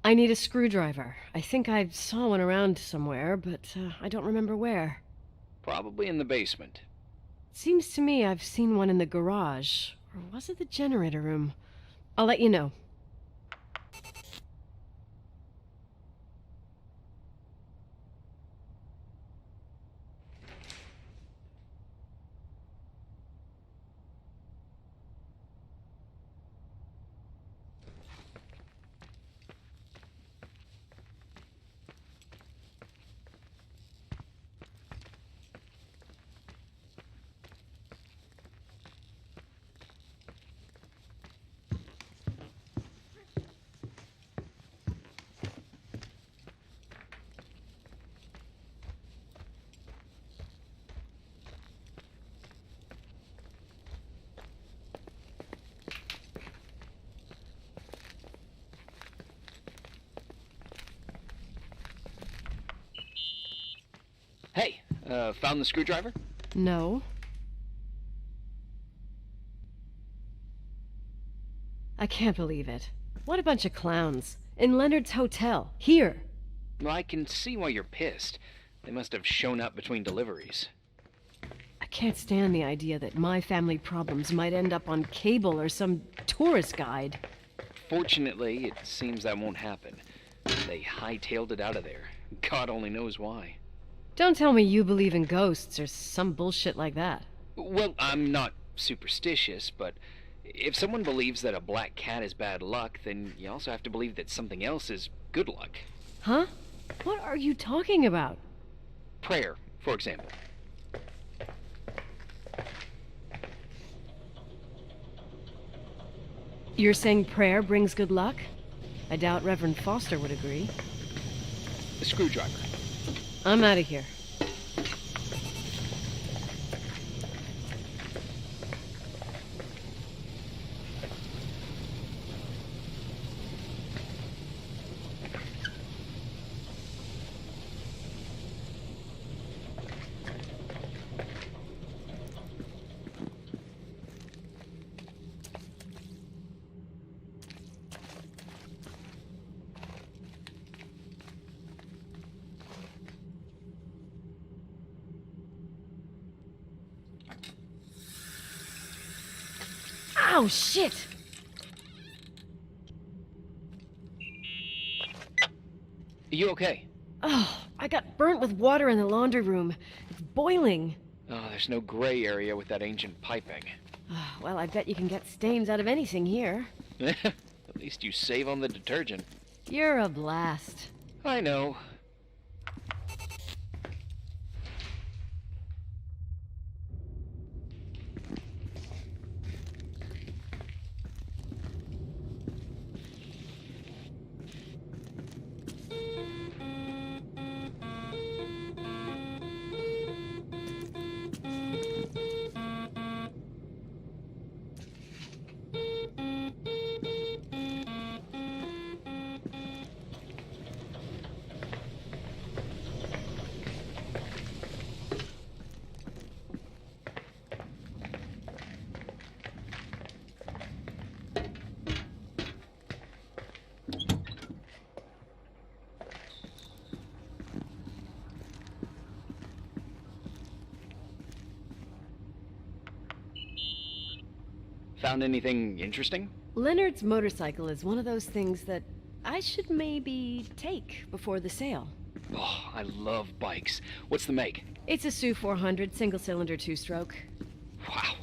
I need a screwdriver. I think I saw one around somewhere, but I don't remember where. Probably in the basement. Seems to me I've seen one in the garage. Or was it the generator room? I'll let you know. Hey, found the screwdriver? No. I can't believe it. What a bunch of clowns. In Leonard's hotel. Here. Well, I can see why you're pissed. They must have shown up between deliveries. I can't stand the idea that my family problems might end up on cable or some tourist guide. Fortunately, it seems that won't happen. They hightailed it out of there. God only knows why. Don't tell me you believe in ghosts or some bullshit like that. Well, I'm not superstitious, but if someone believes that a black cat is bad luck, then you also have to believe that something else is good luck. Huh? What are you talking about? Prayer, for example. You're saying prayer brings good luck? I doubt Reverend Foster would agree. The screwdriver. I'm out of here. Oh, shit! You okay? Oh, I got burnt with water in the laundry room. It's boiling. Oh, there's no gray area with that ancient piping. Well, I bet you can get stains out of anything here. At least you save on the detergent. You're a blast. I know. Found anything interesting? Leonard's motorcycle is one of those things that I should maybe take before the sale. Oh, I love bikes. What's the make? It's a Sioux 400 single-cylinder two-stroke. Wow.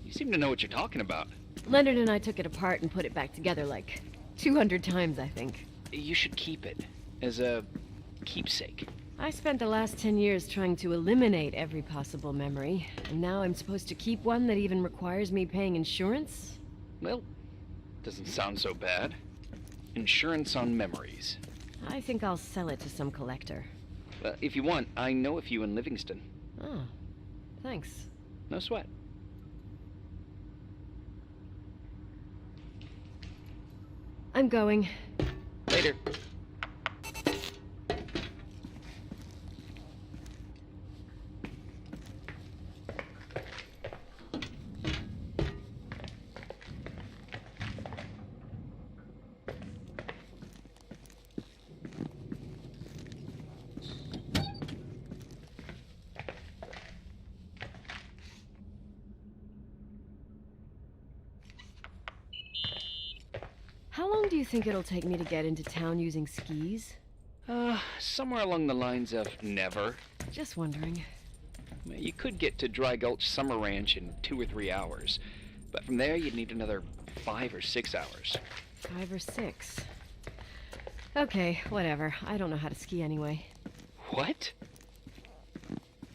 You seem to know what you're talking about. Leonard and I took it apart and put it back together like 200 times, I think. You should keep it as a keepsake. I spent the last 10 years trying to eliminate every possible memory, and now I'm supposed to keep one that even requires me paying insurance? Well, doesn't sound so bad. Insurance on memories. I think I'll sell it to some collector. If you want, I know a few in Livingston. Oh, thanks. No sweat. I'm going. Later. think it'll take me to get into town using skis? Somewhere along the lines of never. Just wondering. You could get to Dry Gulch Summer Ranch in 2 or 3 hours, but from there you'd need another 5 or 6 hours. 5 or 6. Okay, whatever. I don't know how to ski anyway. What?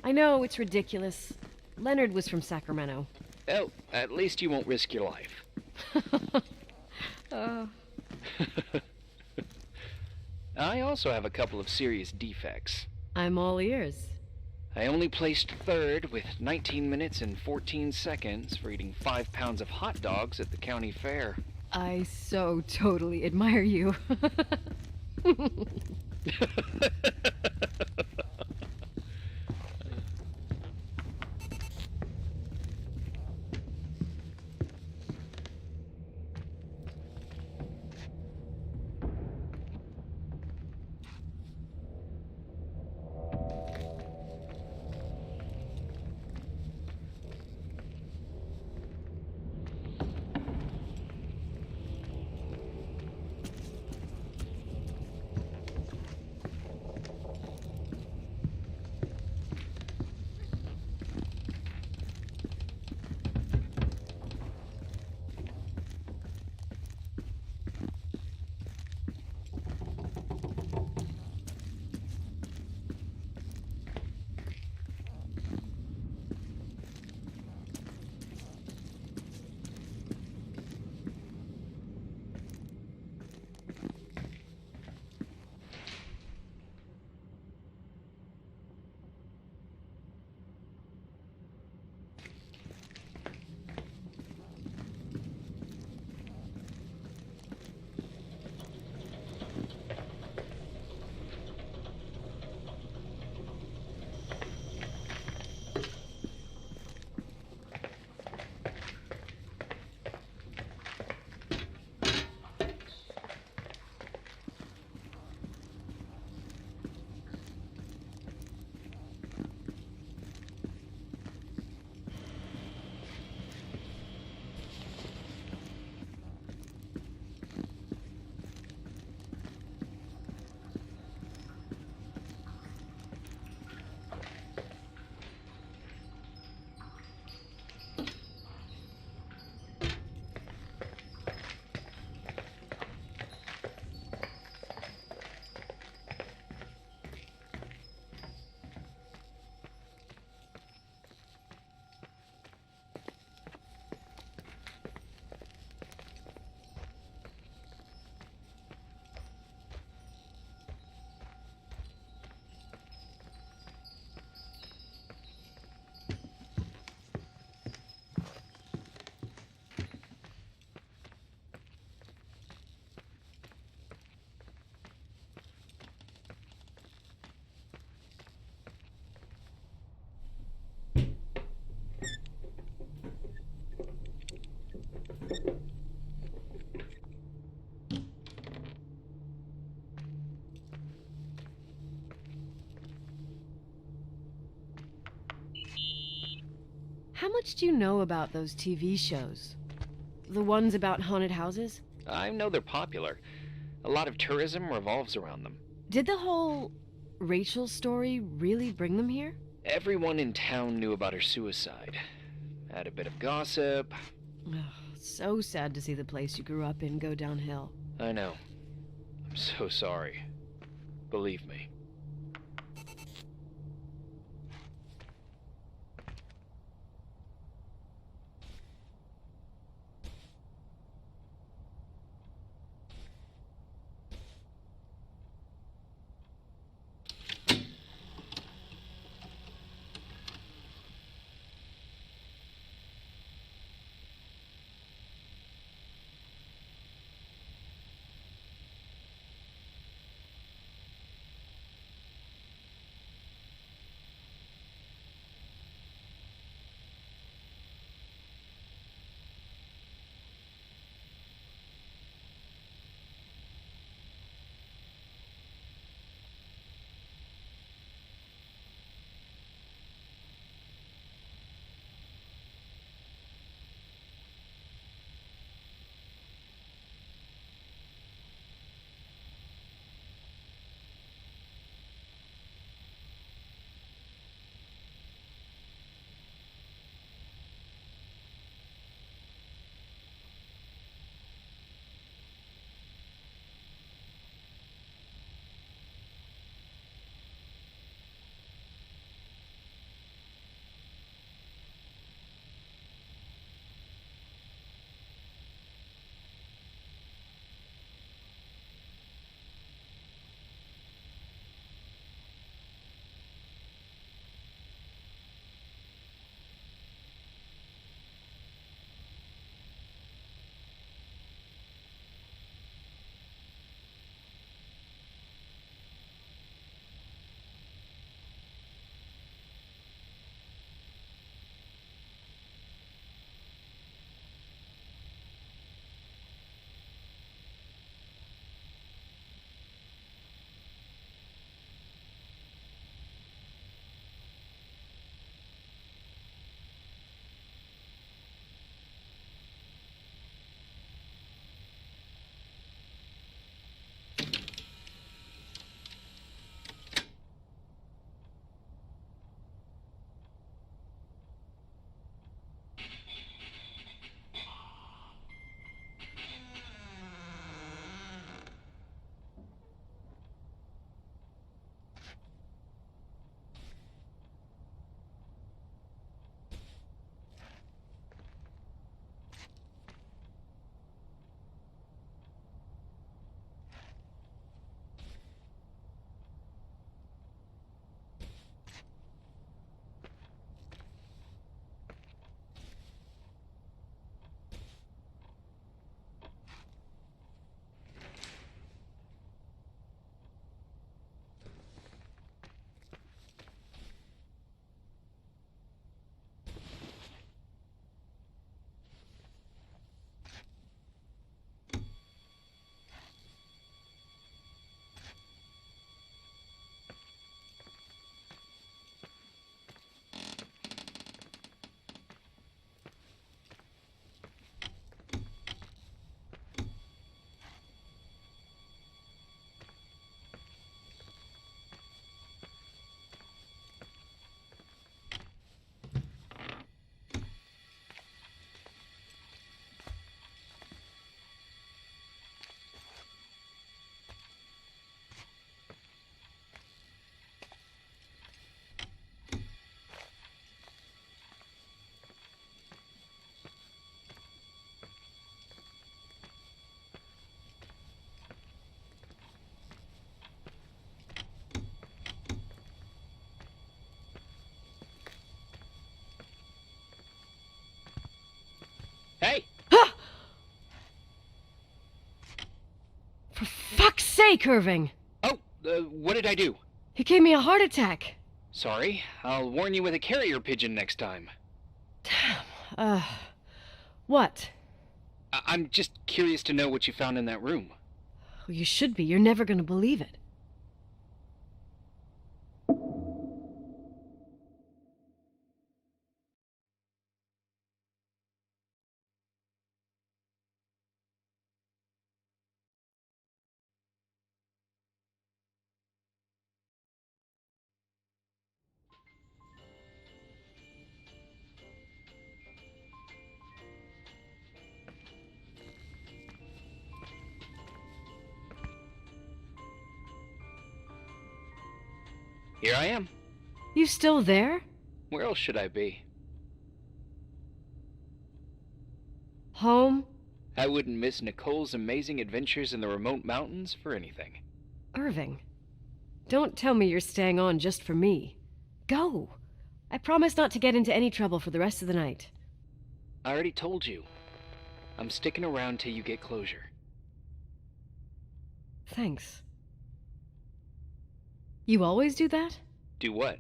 I know, it's ridiculous. Leonard was from Sacramento. Well, at least you won't risk your life. I also have a couple of serious defects. I'm all ears. I only placed 3rd with 19 minutes and 14 seconds for eating 5 pounds of hot dogs at the county fair. I so totally admire you. How much do you know about those TV shows? The ones about haunted houses? I know they're popular. A lot of tourism revolves around them. Did the whole Rachel story really bring them here? Everyone in town knew about her suicide. Had a bit of gossip. Ugh, so sad to see the place you grew up in go downhill. I know. I'm so sorry. Believe me. awake, Irving! Oh, what did I do? He gave me a heart attack. Sorry. I'll warn you with a carrier pigeon next time. What? I'm just curious to know what you found in that room. Well, you should be. You're never gonna believe it. Here I am. You still there? Where else should I be? Home? I wouldn't miss Nicole's amazing adventures in the remote mountains for anything. Irving, don't tell me you're staying on just for me. Go! I promise not to get into any trouble for the rest of the night. I already told you. I'm sticking around till you get closure. Thanks. You always do that? Do what?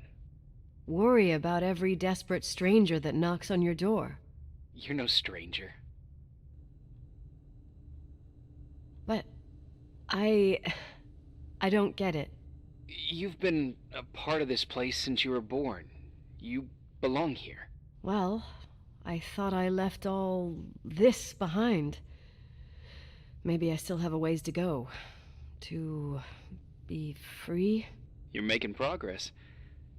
Worry about every desperate stranger that knocks on your door. You're no stranger. But I don't get it. You've been a part of this place since you were born. You belong here. Well, I thought I left all this behind. Maybe I still have a ways to go. To be free? You're making progress.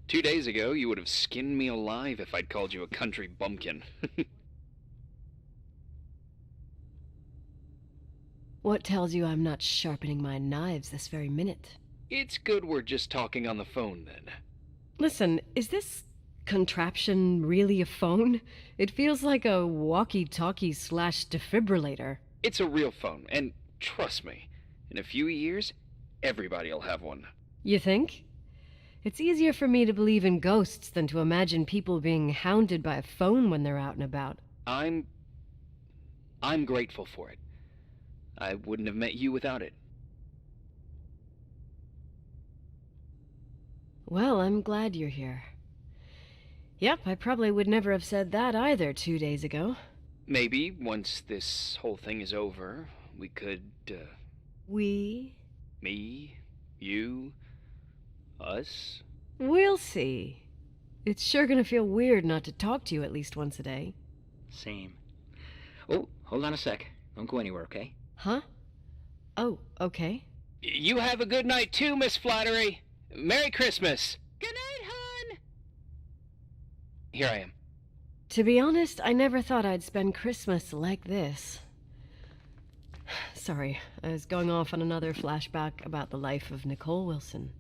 2 days ago, you would have skinned me alive if I'd called you a country bumpkin. What tells you I'm not sharpening my knives this very minute? It's good we're just talking on the phone, then. Listen, is this contraption really a phone? It feels like a walkie-talkie / defibrillator. It's a real phone, and trust me, in a few years, everybody'll have one. You think? It's easier for me to believe in ghosts than to imagine people being hounded by a phone when they're out and about. I'm grateful for it. I wouldn't have met you without it. Well, I'm glad you're here. Yep, I probably would never have said that either 2 days ago. Maybe, once this whole thing is over, we could, We? me, you, us? We'll see. It's sure gonna feel weird not to talk to you at least once a day. Same. Oh, hold on a sec. Don't go anywhere, okay? Huh? Oh, okay. You have a good night too, Miss Flattery. Merry Christmas. Good night, hon! Here I am. To be honest, I never thought I'd spend Christmas like this. Sorry, I was going off on another flashback about the life of Nicole Wilson.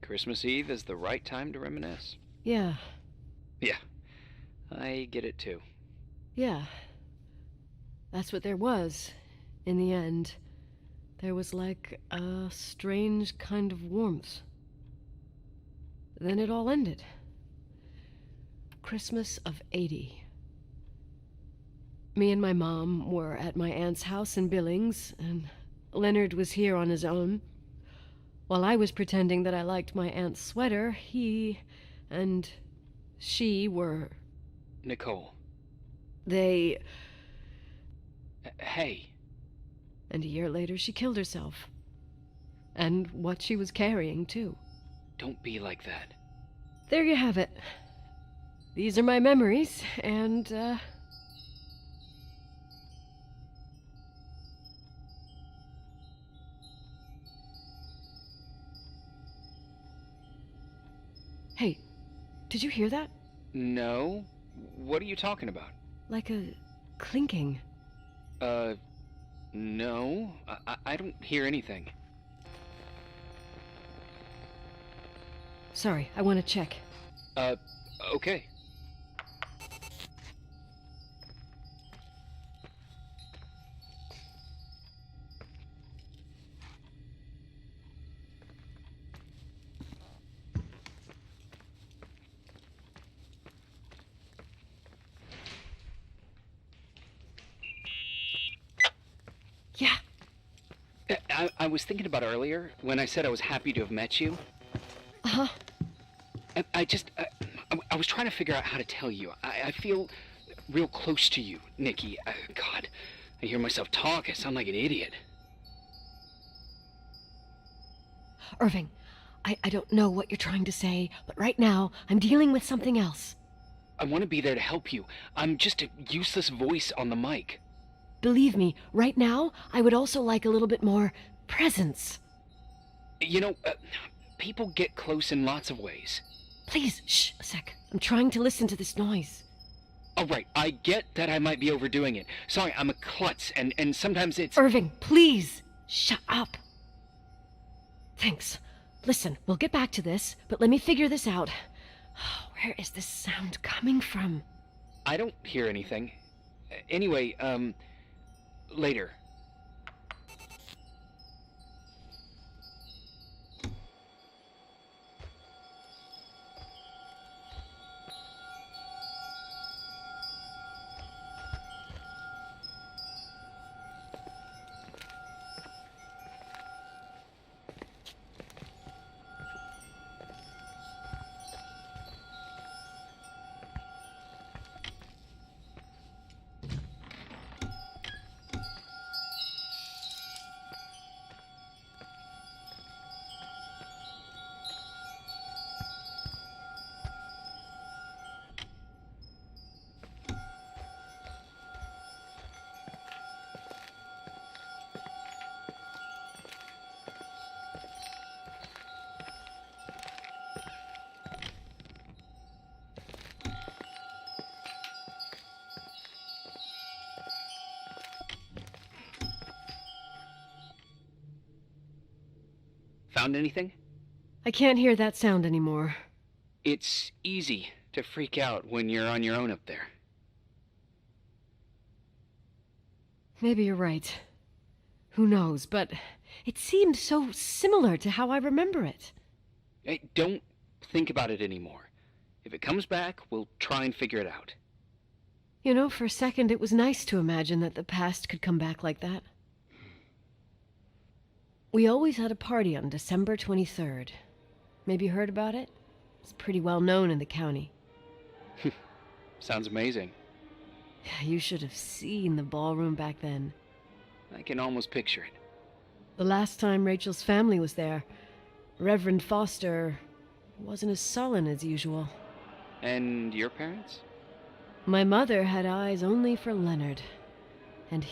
Christmas Eve is the right time to reminisce. Yeah, Yeah, I get it too. yeah. That's what there was, in the end. There was like a strange kind of warmth. Then it all ended. Christmas of '80. Me and my mom were at my aunt's house in Billings, and Leonard was here on his own. While I was pretending that I liked my aunt's sweater, he and she were... Nicole. They... Hey. And a year later, she killed herself. And what she was carrying, too. Don't be like that. There you have it. These are my memories, and, Hey, did you hear that? No? What are you talking about? Like a clinking. No. I don't hear anything. Sorry, I want to check. Okay. Yeah. I was thinking about earlier when I said I was happy to have met you. Uh-huh. I was trying to figure out how to tell you. I feel real close to you, Nikki. God, I hear myself talk. I sound like an idiot. Irving, I don't know what you're trying to say, but right now I'm dealing with something else. I want to be there to help you. I'm just a useless voice on the mic. Believe me, right now I would also like a little bit more presence. You know, people get close in lots of ways. Please, shh, a sec. I'm trying to listen to this noise. Oh, right. I get that I might be overdoing it. Sorry, I'm a klutz, and sometimes it's... Irving, please, shut up. Thanks. Listen, we'll get back to this, but let me figure this out. Where is this sound coming from? I don't hear anything. Anyway, later. Found anything? I can't hear that sound anymore. It's easy to freak out when you're on your own up there. Maybe you're right. Who knows, but it seemed so similar to how I remember it. Hey, don't think about it anymore. If it comes back, we'll try and figure it out. You know, for a second it was nice to imagine that the past could come back like that. We always had a party on December 23rd. Maybe you heard about it? It's pretty well known in the county. Sounds amazing. You should have seen the ballroom back then. I can almost picture it. The last time Rachel's family was there, Reverend Foster wasn't as sullen as usual. And your parents? My mother had eyes only for Leonard. And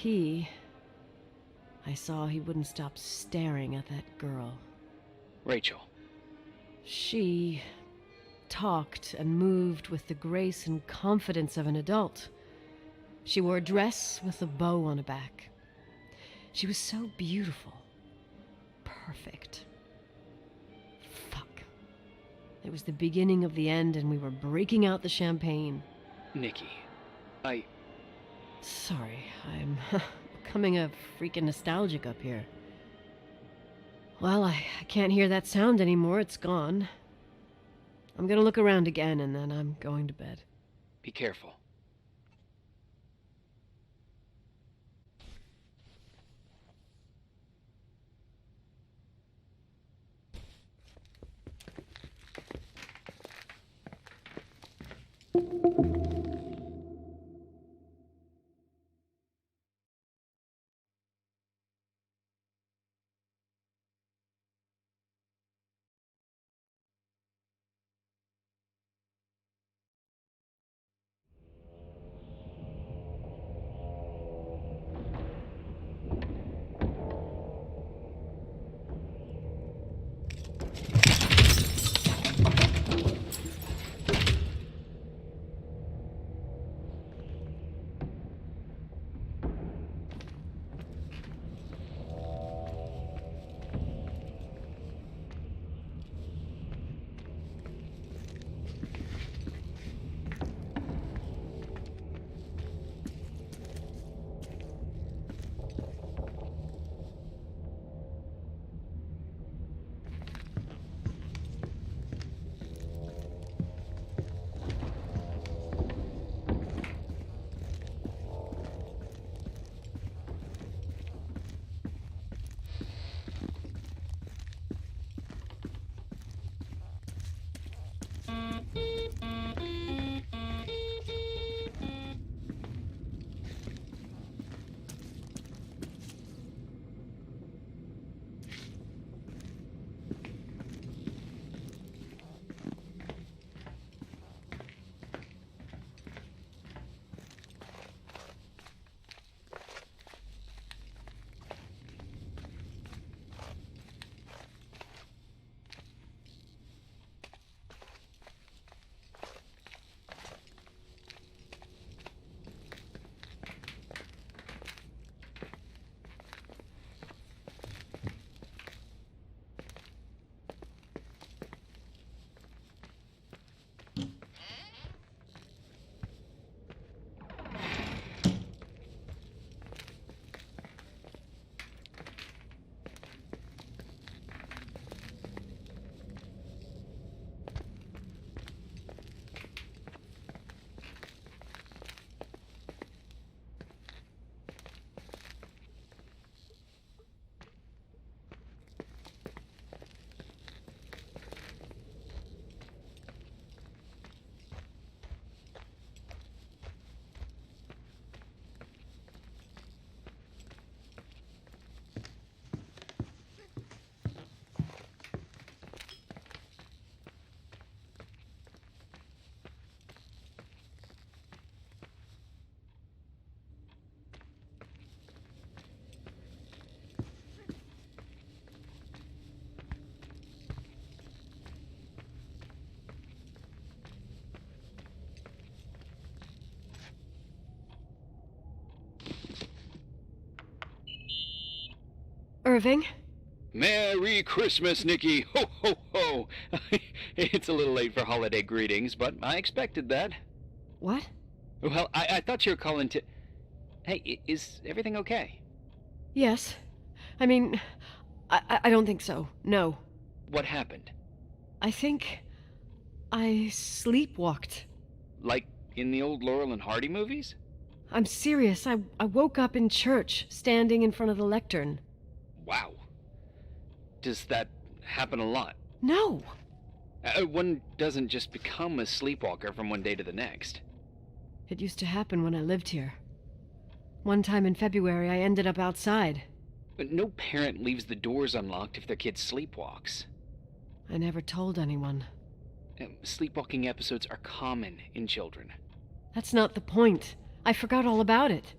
I saw he wouldn't stop staring at that girl. Rachel. She talked and moved with the grace and confidence of an adult. She wore a dress with a bow on her back. She was so beautiful. Perfect. Fuck. It was the beginning of the end, and we were breaking out the champagne. Nikki, Sorry, I'm becoming a freaking nostalgic up here. Well, I can't hear that sound anymore. It's gone. I'm gonna look around again, and then I'm going to bed. Be careful. Irving. Merry Christmas, Nikki! Ho, ho, ho! It's a little late for holiday greetings, but I expected that. What? Well, I thought you were calling to... Hey, is everything okay? Yes. I mean, I don't think so. No. What happened? I think I sleepwalked. Like in the old Laurel and Hardy movies? I'm serious. I woke up in church, standing in front of the lectern. Wow. Does that happen a lot? No. One doesn't just become a sleepwalker from one day to the next. It used to happen when I lived here. One time in February, I ended up outside. But no parent leaves the doors unlocked if their kid sleepwalks. I never told anyone. Sleepwalking episodes are common in children. That's not the point. I forgot all about it.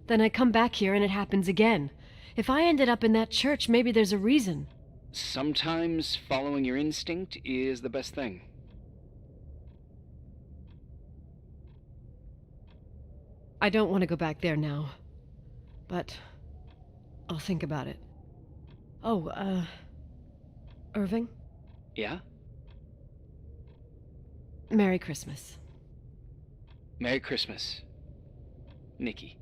Then I come back here and it happens again. If I ended up in that church, maybe there's a reason. Sometimes following your instinct is the best thing. I don't want to go back there now. But I'll think about it. Oh, Irving? Yeah? Merry Christmas. Merry Christmas, Nikki.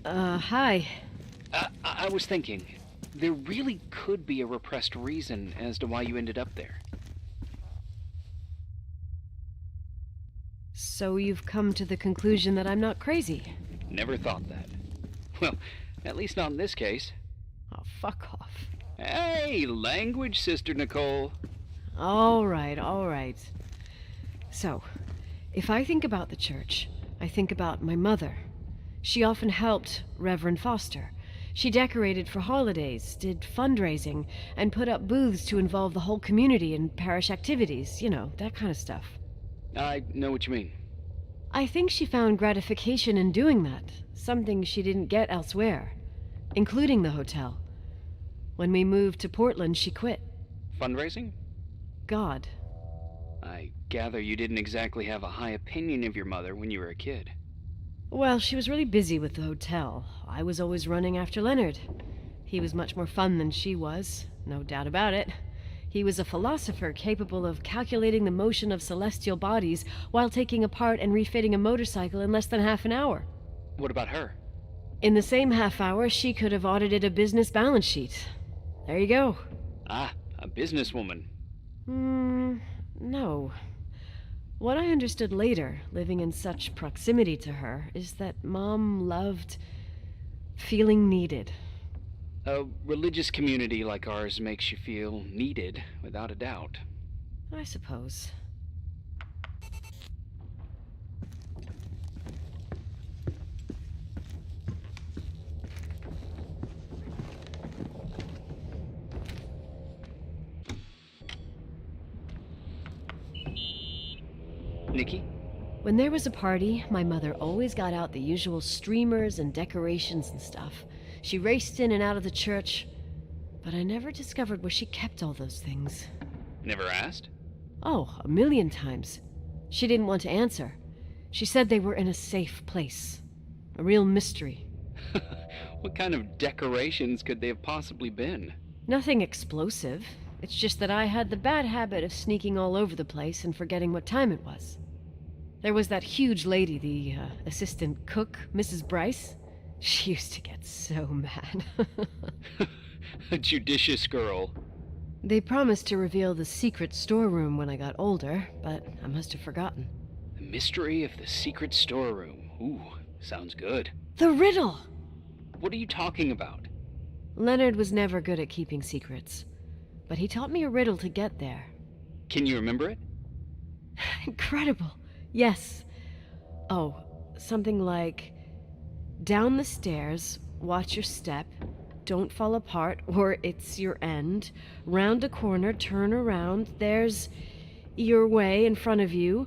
Hi. I was thinking, there really could be a repressed reason as to why you ended up there. So you've come to the conclusion that I'm not crazy? Never thought that. Well, at least not in this case. Oh, fuck off. Hey, language, Sister Nicole. All right. So, if I think about the church, I think about my mother. She often helped Reverend Foster. She decorated for holidays, did fundraising, and put up booths to involve the whole community in parish activities, you know, that kind of stuff. I know what you mean. I think she found gratification in doing that, something she didn't get elsewhere, including the hotel. When we moved to Portland, she quit. Fundraising? God. I gather you didn't exactly have a high opinion of your mother when you were a kid. Well, she was really busy with the hotel. I was always running after Leonard. He was much more fun than she was, no doubt about it. He was a philosopher capable of calculating the motion of celestial bodies while taking apart and refitting a motorcycle in less than half an hour. What about her? In the same half hour, she could have audited a business balance sheet. There you go. Ah, a businesswoman. No. What I understood later, living in such proximity to her, is that Mom loved feeling needed. A religious community like ours makes you feel needed, without a doubt. I suppose. Nikki? When there was a party, my mother always got out the usual streamers and decorations and stuff. She raced in and out of the church, but I never discovered where she kept all those things. Never asked? Oh, 1,000,000 times. She didn't want to answer. She said they were in a safe place. A real mystery. What kind of decorations could they have possibly been? Nothing explosive. It's just that I had the bad habit of sneaking all over the place and forgetting what time it was. There was that huge lady, the assistant cook, Mrs. Bryce. She used to get so mad. A judicious girl. They promised to reveal the secret storeroom when I got older, but I must have forgotten. The mystery of the secret storeroom. Ooh, sounds good. The riddle! What are you talking about? Leonard was never good at keeping secrets, but he taught me a riddle to get there. Can you remember it? Incredible. Yes. Oh, something like, down the stairs, watch your step, don't fall apart or it's your end, round a corner, turn around, there's your way in front of you.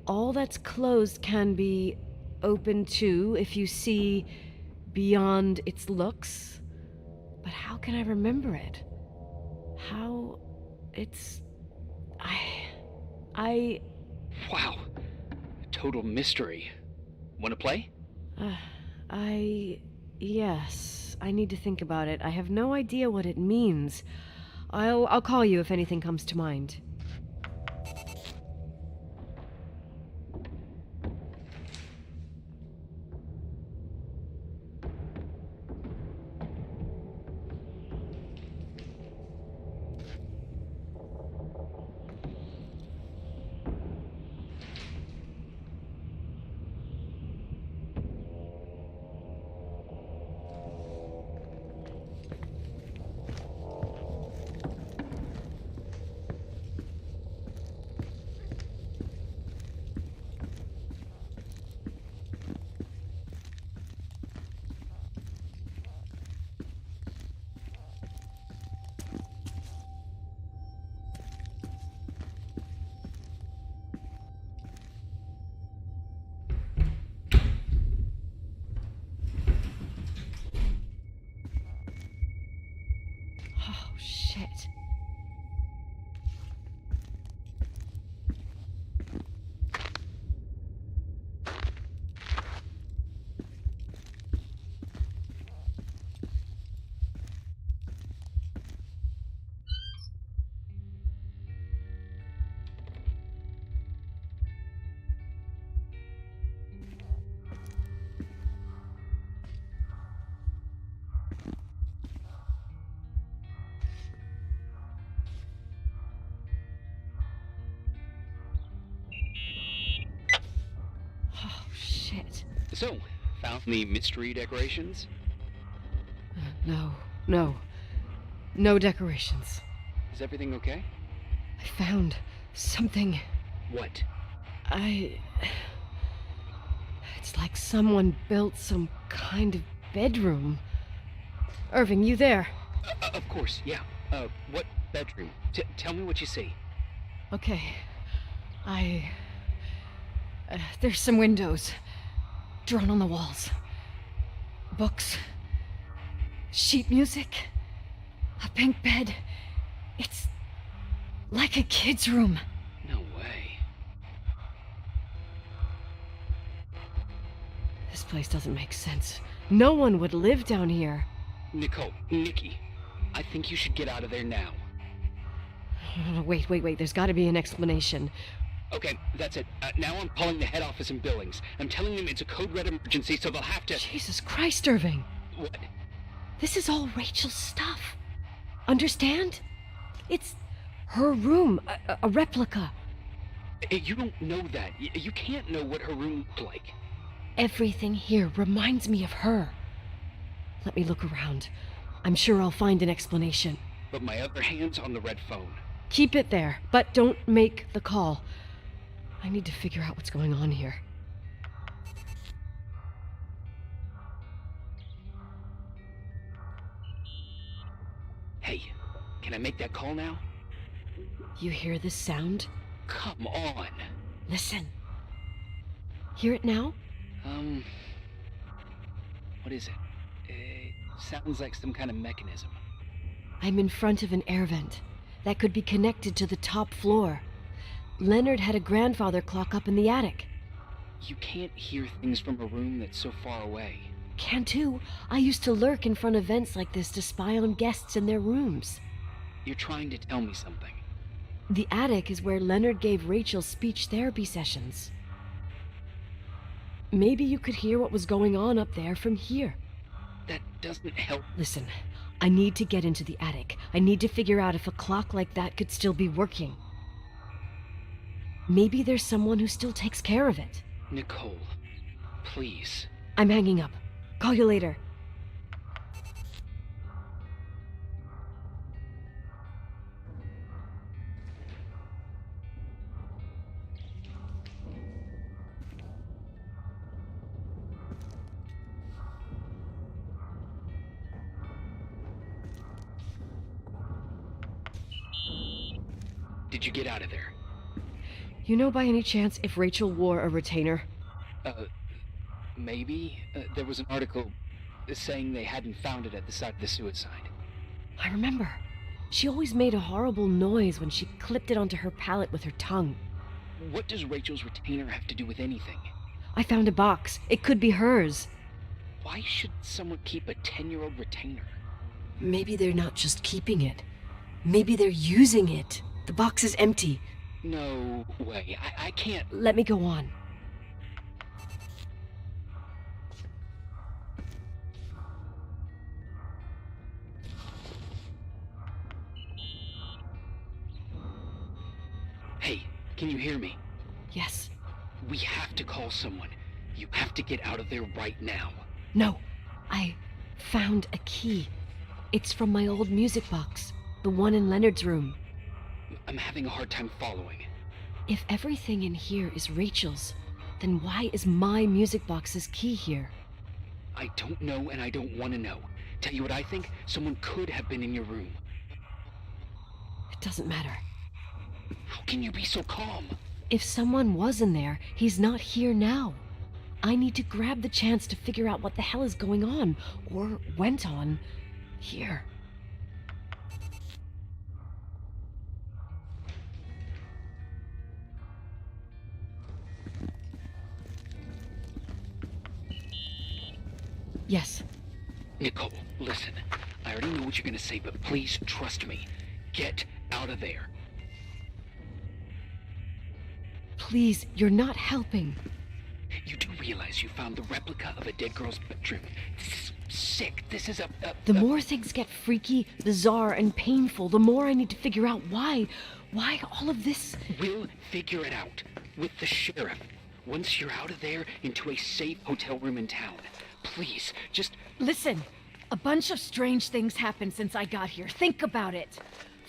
All that's closed can be open too if you see beyond its looks. But how can I remember it? How it's... I... Wow. Total mystery. Want to play? Yes. I need to think about it. I have no idea what it means. I'll call you if anything comes to mind. Oh, shit. Oh, shit. So, found the mystery decorations? No. No decorations. Is everything okay? I found something. What? It's like someone built some kind of bedroom. Irving, you there? Of course, yeah. What bedroom? Tell me what you see. Okay. There's some windows drawn on the walls. Books. Sheet music. A pink bed. It's like a kid's room. No way. This place doesn't make sense. No one would live down here. Nikki, I think you should get out of there now. Wait. There's got to be an explanation. Okay, that's it. Now I'm calling the head office in Billings. I'm telling them it's a code red emergency, so they'll have to... Jesus Christ, Irving. What? This is all Rachel's stuff. Understand? It's her room, a replica. You don't know that. You can't know what her room looked like. Everything here reminds me of her. Let me look around. I'm sure I'll find an explanation. But my other hand's on the red phone. Keep it there, but don't make the call. I need to figure out what's going on here. Hey, can I make that call now? You hear this sound? Come on. Listen. Hear it now? What is it? It sounds like some kind of mechanism. I'm in front of an air vent that could be connected to the top floor. Leonard had a grandfather clock up in the attic. You can't hear things from a room that's so far away. Can too. I used to lurk in front of vents like this to spy on guests in their rooms. You're trying to tell me something. The attic is where Leonard gave Rachel speech therapy sessions. Maybe you could hear what was going on up there from here. That doesn't help. Listen, I need to get into the attic. I need to figure out if a clock like that could still be working. Maybe there's someone who still takes care of it. Nicole, please. I'm hanging up. Call you later. Did you get out of there? You know by any chance if Rachel wore a retainer? Maybe. There was an article saying they hadn't found it at the site of the suicide. I remember. She always made a horrible noise when she clipped it onto her palate with her tongue. What does Rachel's retainer have to do with anything? I found a box. It could be hers. Why should someone keep a 10-year-old retainer? Maybe they're not just keeping it. Maybe they're using it. The box is empty. No way. I can't. Let me go on. Hey, can you hear me? Yes. We have to call someone. You have to get out of there right now. No. I found a key. It's from my old music box. The one in Leonard's room. I'm having a hard time following. If everything in here is Rachel's, then why is my music box's key here? I don't know and I don't want to know. Tell you what I think? Someone could have been in your room. It doesn't matter. How can you be so calm? If someone was in there, he's not here now. I need to grab the chance to figure out what the hell is going on, or went on, here. Yes. Nicole, listen. I already know what you're gonna say, but please trust me. Get out of there. Please, you're not helping. You do realize you found the replica of a dead girl's bedroom. This is sick. This is The more things get freaky, bizarre, and painful, the more I need to figure out why all of this... We'll figure it out. With the sheriff. Once you're out of there, into a safe hotel room in town. Please, just... Listen, a bunch of strange things happened since I got here. Think about it.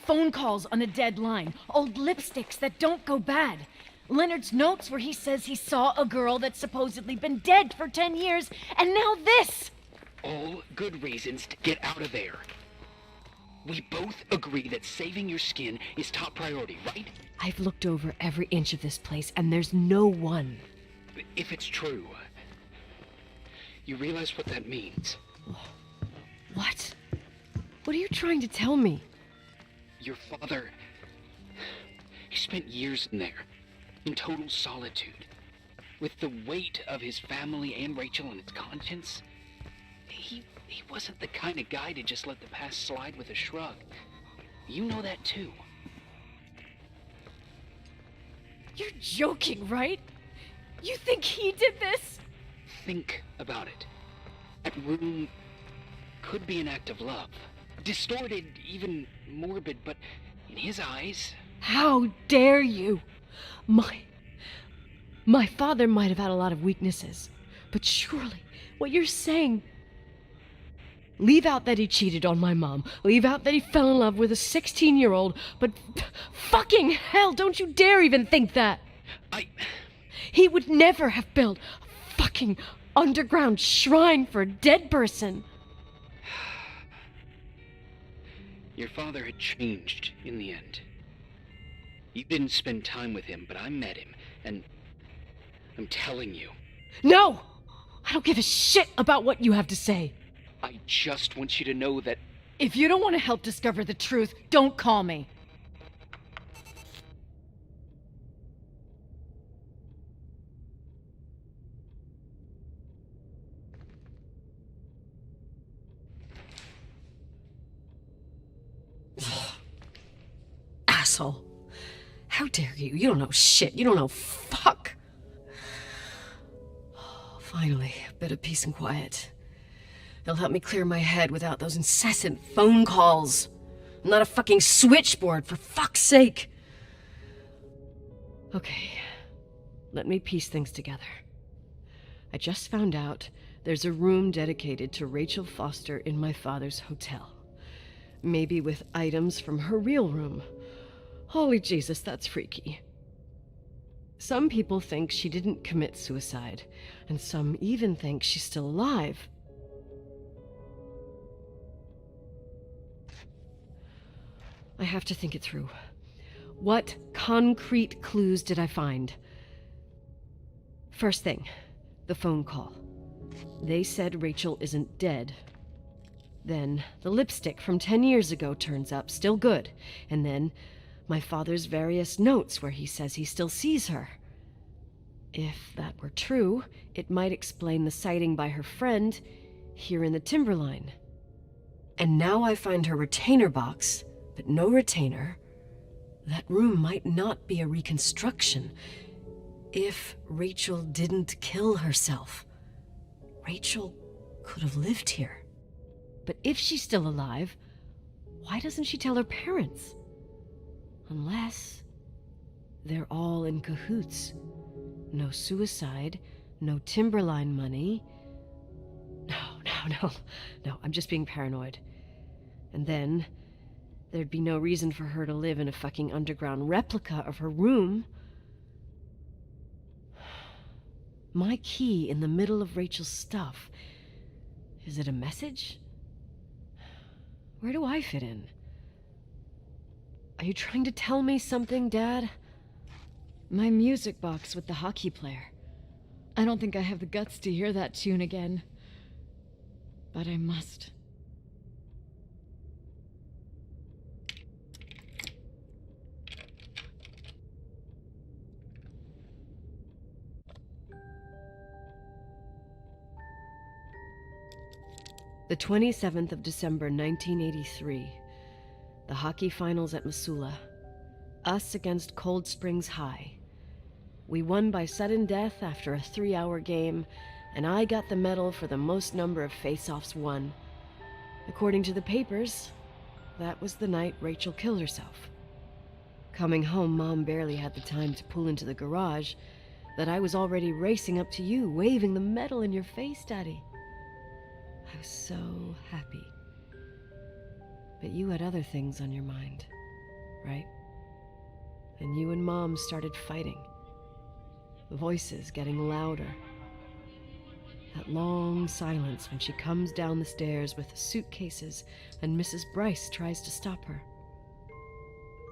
Phone calls on a dead line. Old lipsticks that don't go bad. Leonard's notes where he says he saw a girl that's supposedly been dead for 10 years, and now this! All good reasons to get out of there. We both agree that saving your skin is top priority, right? I've looked over every inch of this place, and there's no one. If it's true, you realize what that means. What? What are you trying to tell me? Your father... He spent years in there, in total solitude. With the weight of his family and Rachel on his conscience. He wasn't the kind of guy to just let the past slide with a shrug. You know that too. You're joking, right? You think he did this? Think about it. That room could be an act of love. Distorted, even morbid, but in his eyes... How dare you? My father might have had a lot of weaknesses, but surely what you're saying... Leave out that he cheated on my mom. Leave out that he fell in love with a 16-year-old, but fucking hell, don't you dare even think that! He would never have built a fucking underground shrine for a dead person. Your father had changed in the end. You didn't spend time with him, but I met him, and I'm telling you. No! I don't give a shit about what you have to say. I just want you to know that... If you don't want to help discover the truth, don't call me. asshole. How dare you? You don't know shit. You don't know fuck. Finally, a bit of peace and quiet. It'll help me clear my head without those incessant phone calls. I'm not a fucking switchboard, for fuck's sake. Okay, let me piece things together. I just found out there's a room dedicated to Rachel Foster in my father's hotel. Maybe with items from her real room. Holy Jesus, that's freaky. Some people think she didn't commit suicide, and some even think she's still alive. I have to think it through. What concrete clues did I find? First thing, the phone call. They said Rachel isn't dead. Then the lipstick from 10 years ago turns up, still good. And then my father's various notes where he says he still sees her. If that were true, it might explain the sighting by her friend here in the Timberline. And now I find her retainer box, but no retainer. That room might not be a reconstruction. If Rachel didn't kill herself, Rachel could have lived here. But if she's still alive, why doesn't she tell her parents? Unless they're all in cahoots. No suicide, no Timberline money. No, I'm just being paranoid. And then there'd be no reason for her to live in a fucking underground replica of her room. My key in the middle of Rachel's stuff. Is it a message? Where do I fit in? Are you trying to tell me something, Dad? My music box with the hockey player. I don't think I have the guts to hear that tune again. But I must. The 27th of December, 1983. The hockey finals at Missoula. Us against Cold Springs High. We won by sudden death after a 3-hour game, and I got the medal for the most number of face-offs won. According to the papers, that was the night Rachel killed herself. Coming home, Mom barely had the time to pull into the garage that I was already racing up to you, waving the medal in your face, Daddy. I was so happy. But you had other things on your mind, right? And you and Mom started fighting. The voices getting louder. That long silence when she comes down the stairs with the suitcases and Mrs. Bryce tries to stop her.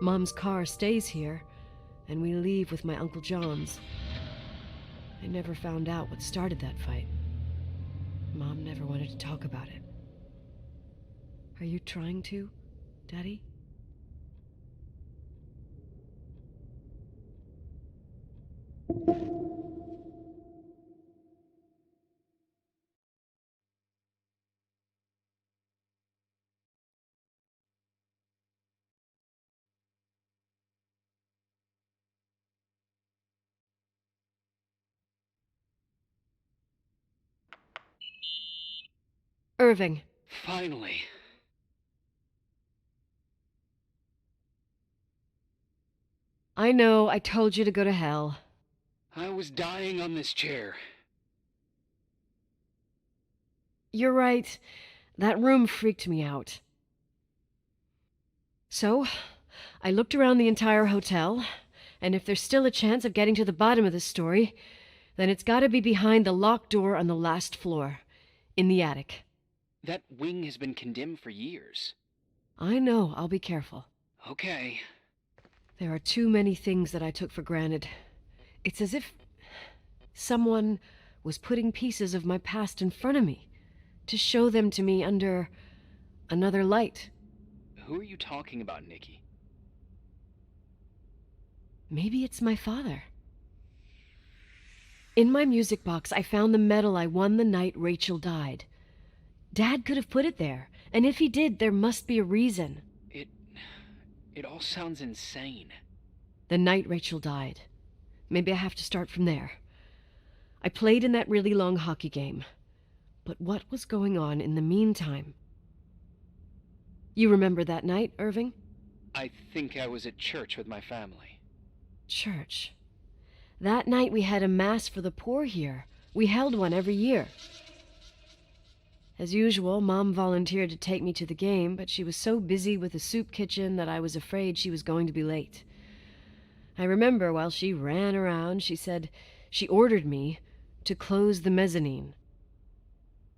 Mom's car stays here, and we leave with my Uncle John's. I never found out what started that fight. Mom never wanted to talk about it. Are you trying to, Daddy? Irving. Finally. I know, I told you to go to hell. I was dying on this chair. You're right. That room freaked me out. So, I looked around the entire hotel, and if there's still a chance of getting to the bottom of this story, then it's gotta be behind the locked door on the last floor, in the attic. That wing has been condemned for years. I know, I'll be careful. Okay. There are too many things that I took for granted. It's as if someone was putting pieces of my past in front of me to show them to me under another light. Who are you talking about, Nikki? Maybe it's my father. In my music box, I found the medal I won the night Rachel died. Dad could have put it there, and if he did, there must be a reason. It all sounds insane. The night Rachel died. Maybe I have to start from there. I played in that really long hockey game. But what was going on in the meantime? You remember that night, Irving? I think I was at church with my family. Church. That night we had a mass for the poor here. We held one every year. As usual, Mom volunteered to take me to the game, but she was so busy with the soup kitchen that I was afraid she was going to be late. I remember while she ran around, she said she ordered me to close the mezzanine.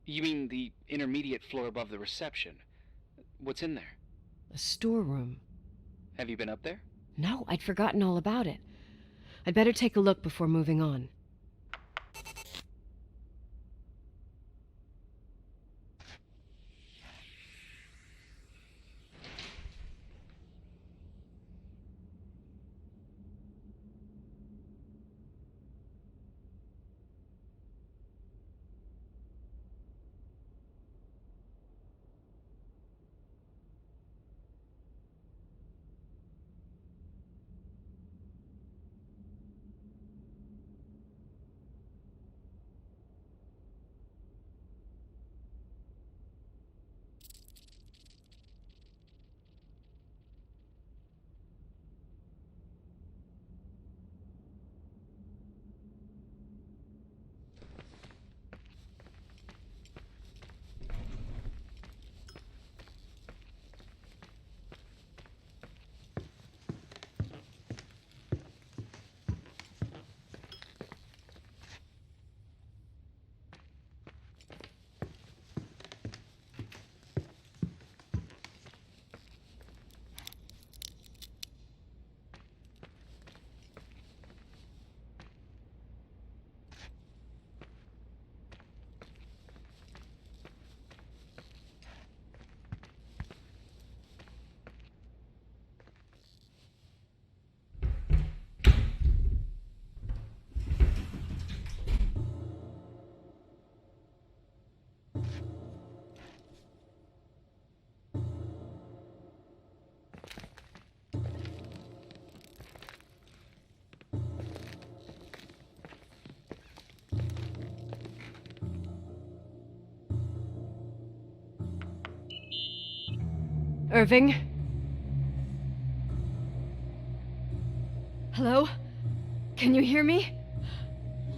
You mean the intermediate floor above the reception? What's in there? A storeroom. Have you been up there? No, I'd forgotten all about it. I'd better take a look before moving on. Irving? Hello? Can you hear me?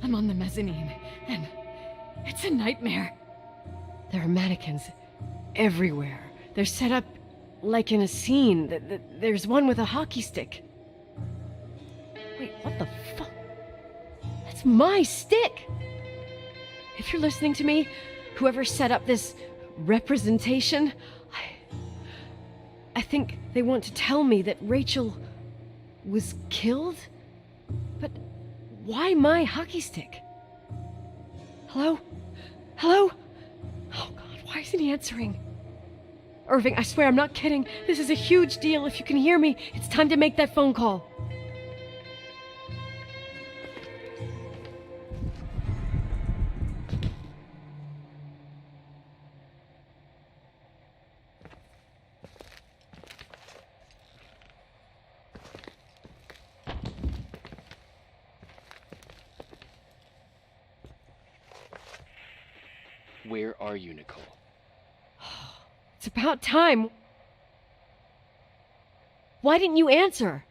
I'm on the mezzanine, and it's a nightmare. There are mannequins everywhere. They're set up like in a scene. There's one with a hockey stick. Wait, what the fuck? That's my stick! If you're listening to me, whoever set up this representation, I think they want to tell me that Rachel was killed? But why my hockey stick? Hello? Hello? Oh God, why isn't he answering? Irving, I swear I'm not kidding. This is a huge deal. If you can hear me, it's time to make that phone call. Where are you, Nicole? It's about time. Why didn't you answer?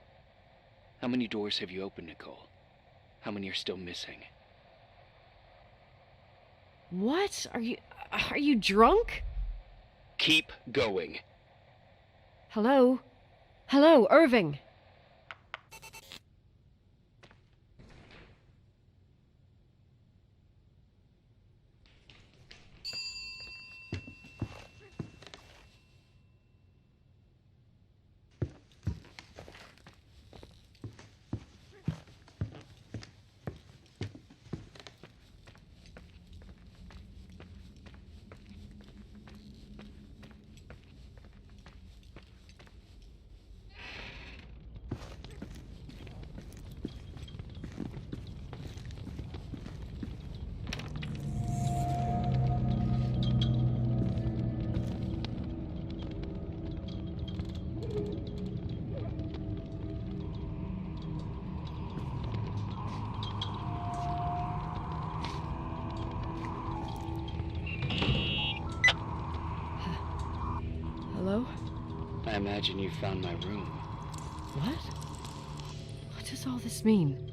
How many doors have you opened, Nicole? How many are still missing? What? Are you drunk? Keep going. Hello? Hello, Irving. Hello? I imagine you found my room. What? What does all this mean?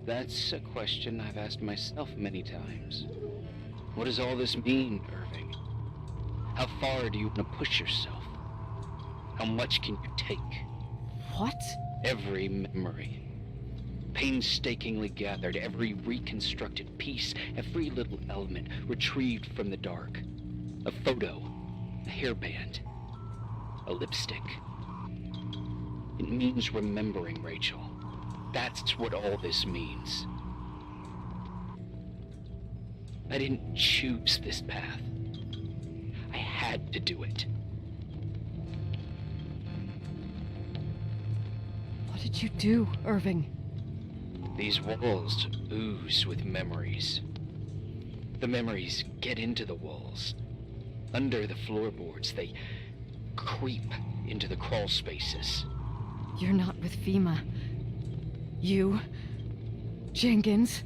That's a question I've asked myself many times. What does all this mean, Irving? How far do you want to push yourself? How much can you take? What? Every memory. Painstakingly gathered, every reconstructed piece, every little element retrieved from the dark. A photo, a hairband, a lipstick. It means remembering, Rachel. That's what all this means. I didn't choose this path. I had to do it. What did you do, Irving? These walls ooze with memories. The memories get into the walls. Under the floorboards, they creep into the crawl spaces. You're not with FEMA. You... Jenkins...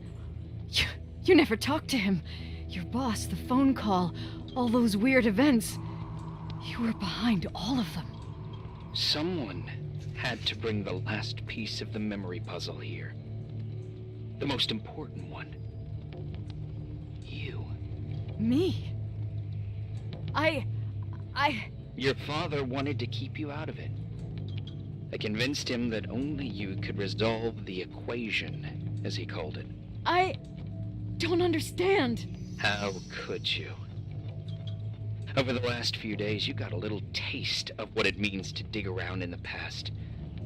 You never talked to him. Your boss, the phone call, all those weird events. You were behind all of them. Someone had to bring the last piece of the memory puzzle here. The most important one. You. Me? Your father wanted to keep you out of it. I convinced him that only you could resolve the equation, as he called it. I don't understand. How could you? Over the last few days, you got a little taste of what it means to dig around in the past,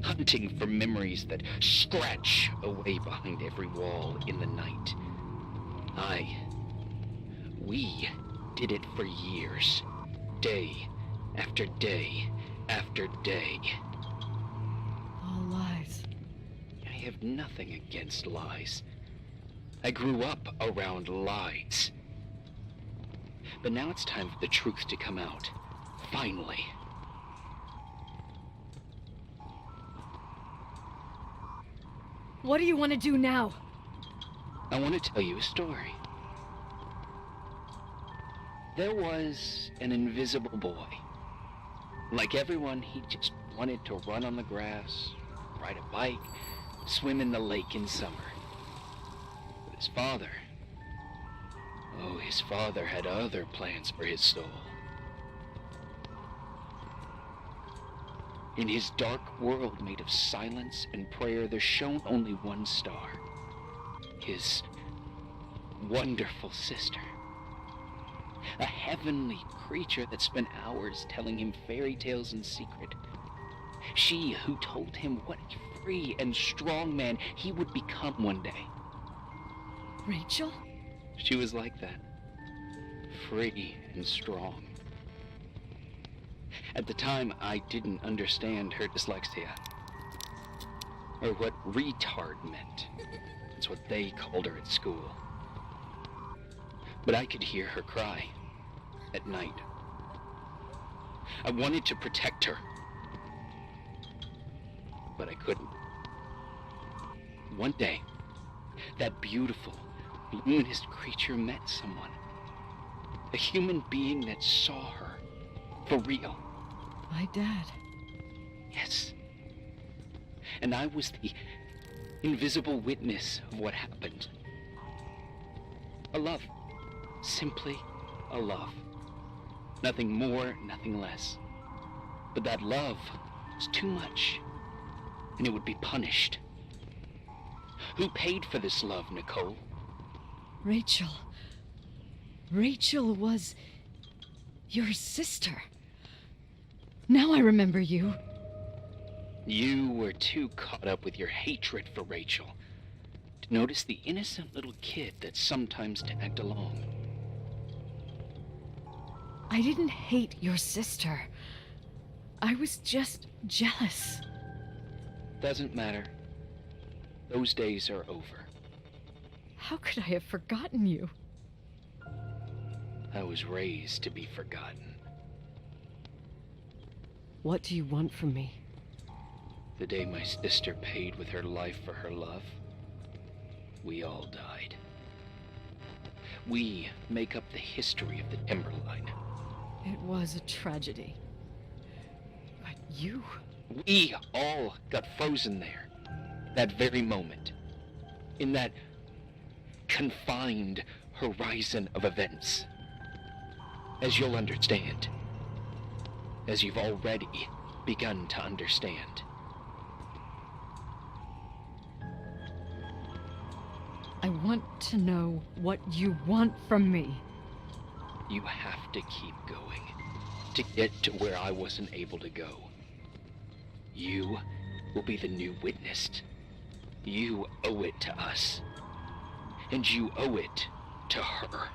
hunting for memories that scratch away behind every wall in the night. We did it for years, day after day after day. All lies. I have nothing against lies. I grew up around lies. But now it's time for the truth to come out. Finally. What do you want to do now? I want to tell you a story. There was an invisible boy. Like everyone, he just wanted to run on the grass, ride a bike, swim in the lake in summer. But his father... oh, his father had other plans for his soul. In his dark world made of silence and prayer, there shone only one star. His wonderful sister. A heavenly creature that spent hours telling him fairy tales in secret. She who told him what a free and strong man he would become one day. Rachel? She was like that. Free and strong. At the time, I didn't understand her dyslexia. Or what retard meant. That's what they called her at school. But I could hear her cry. At night. I wanted to protect her. But I couldn't. One day, that beautiful, luminous creature met someone. A human being that saw her. For real. My dad. Yes. And I was the invisible witness of what happened. A love. Simply a love. Nothing more, nothing less. But that love was too much, and it would be punished. Who paid for this love, Nicole? Rachel. Rachel was your sister. Now I remember you. You were too caught up with your hatred for Rachel to notice the innocent little kid that sometimes tagged along. I didn't hate your sister. I was just jealous. Doesn't matter. Those days are over. How could I have forgotten you? I was raised to be forgotten. What do you want from me? The day my sister paid with her life for her love, we all died. We make up the history of the Timberline. It was a tragedy. You? We all got frozen there. That very moment. In that confined horizon of events. As you'll understand. As you've already begun to understand. I want to know what you want from me. You have to keep going to get to where I wasn't able to go. You will be the new witness. You owe it to us. And you owe it to her.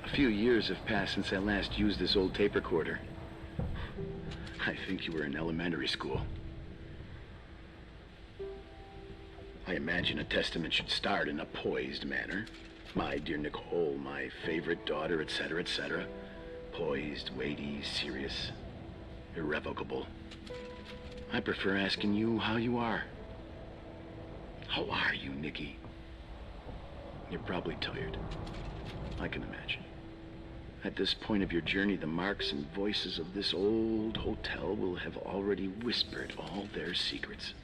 A few years have passed since I last used this old tape recorder. I think you were in elementary school. I imagine a testament should start in a poised manner. My dear Nicole, my favorite daughter, etc., etc. Poised, weighty, serious, irrevocable. I prefer asking you how you are. How are you, Nikki? You're probably tired. I can imagine. At this point of your journey, the marks and voices of this old hotel will have already whispered all their secrets.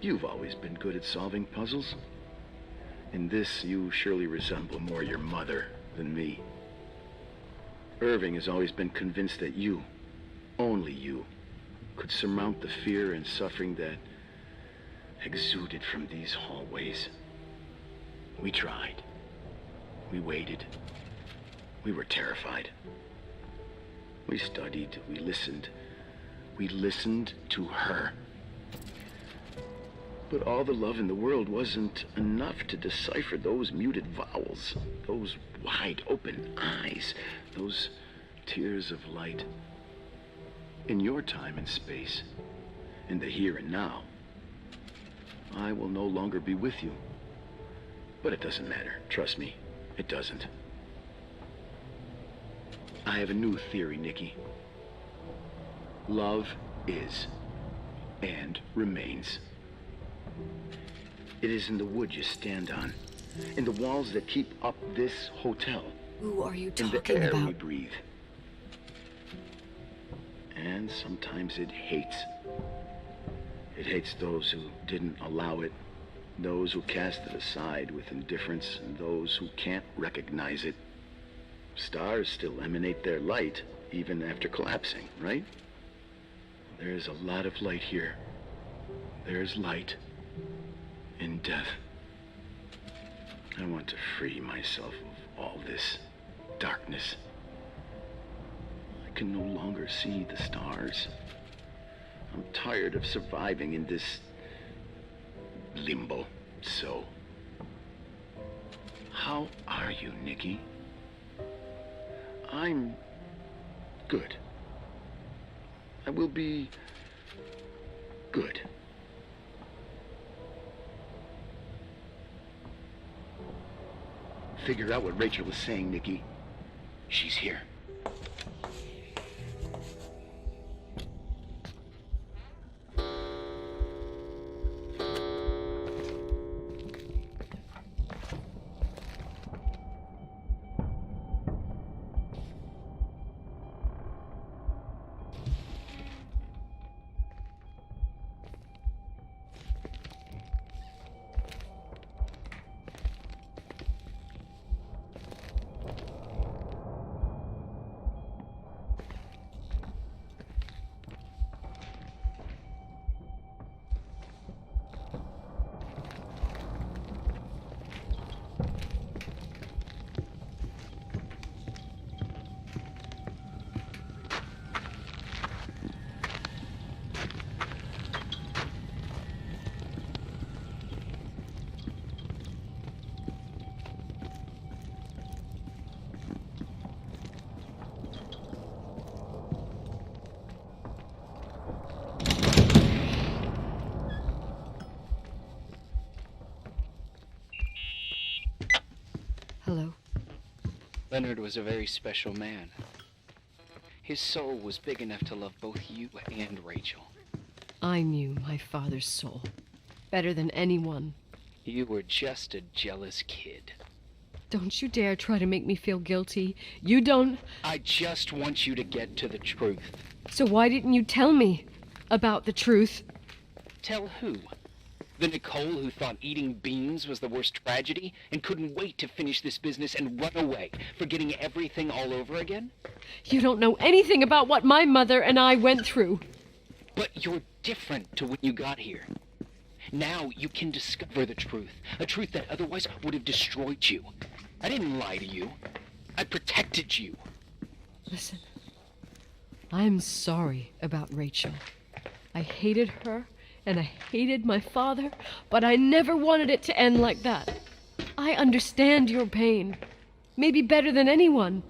You've always been good at solving puzzles. In this, you surely resemble more your mother than me. Irving has always been convinced that you, only you, could surmount the fear and suffering that exuded from these hallways. We tried. We waited. We were terrified. We studied. We listened. We listened to her. But all the love in the world wasn't enough to decipher those muted vowels, those wide open eyes, those tears of light. In your time and space, in the here and now, I will no longer be with you. But it doesn't matter. Trust me, it doesn't. I have a new theory, Nikki. Love is and remains. It is in the wood you stand on, in the walls that keep up this hotel, Who are you in the talking air we about? breathe. And sometimes it hates. It hates those who didn't allow it, those who cast it aside with indifference, and those who can't recognize it. Stars still emanate their light, even after collapsing, right? There's a lot of light here. There's light in death. I want to free myself of all this darkness. I can no longer see the stars. I'm tired of surviving in this limbo, so. How are you, Nikki? I'm good. I will be good. Figure out what Rachel was saying, Nikki. She's here. Hello. Leonard was a very special man. His soul was big enough to love both you and Rachel. I knew my father's soul better than anyone. You were just a jealous kid. Don't you dare try to make me feel guilty. You don't... I just want you to get to the truth. So why didn't you tell me about the truth? Tell who? The Nicole who thought eating beans was the worst tragedy and couldn't wait to finish this business and run away, forgetting everything all over again? You don't know anything about what my mother and I went through. But you're different to when you got here. Now you can discover the truth, a truth that otherwise would have destroyed you. I didn't lie to you. I protected you. Listen, I'm sorry about Rachel. I hated her, and I hated my father, but I never wanted it to end like that. I understand your pain, maybe better than anyone.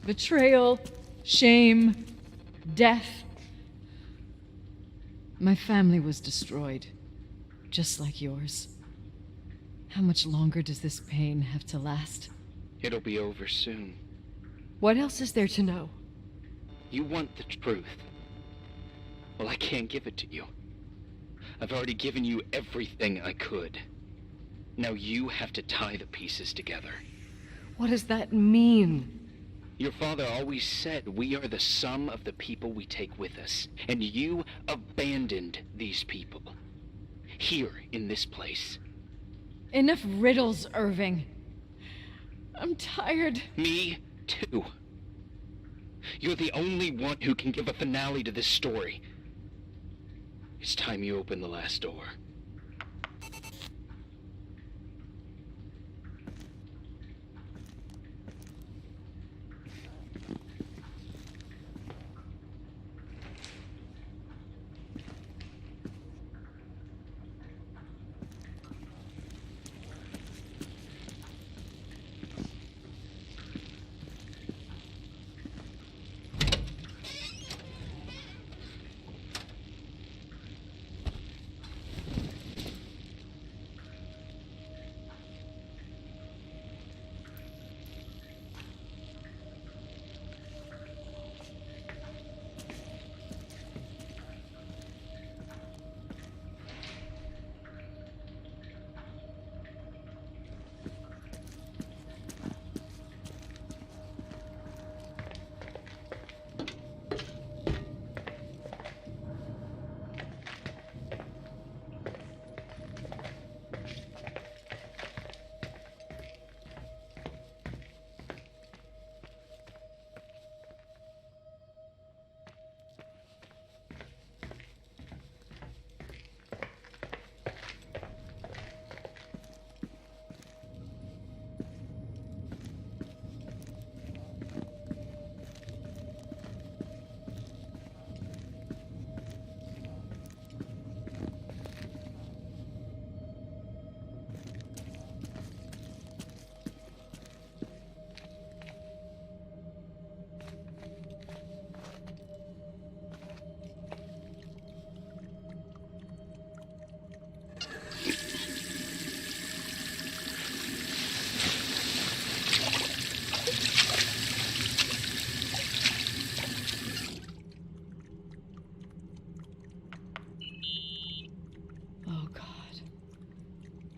Betrayal, shame, death. My family was destroyed, just like yours. How much longer does this pain have to last? It'll be over soon. What else is there to know? You want the truth. Well, I can't give it to you. I've already given you everything I could. Now you have to tie the pieces together. What does that mean? Your father always said we are the sum of the people we take with us, and you abandoned these people. Here, in this place. Enough riddles, Irving. I'm tired. Me, too. You're the only one who can give a finale to this story. It's time you open the last door.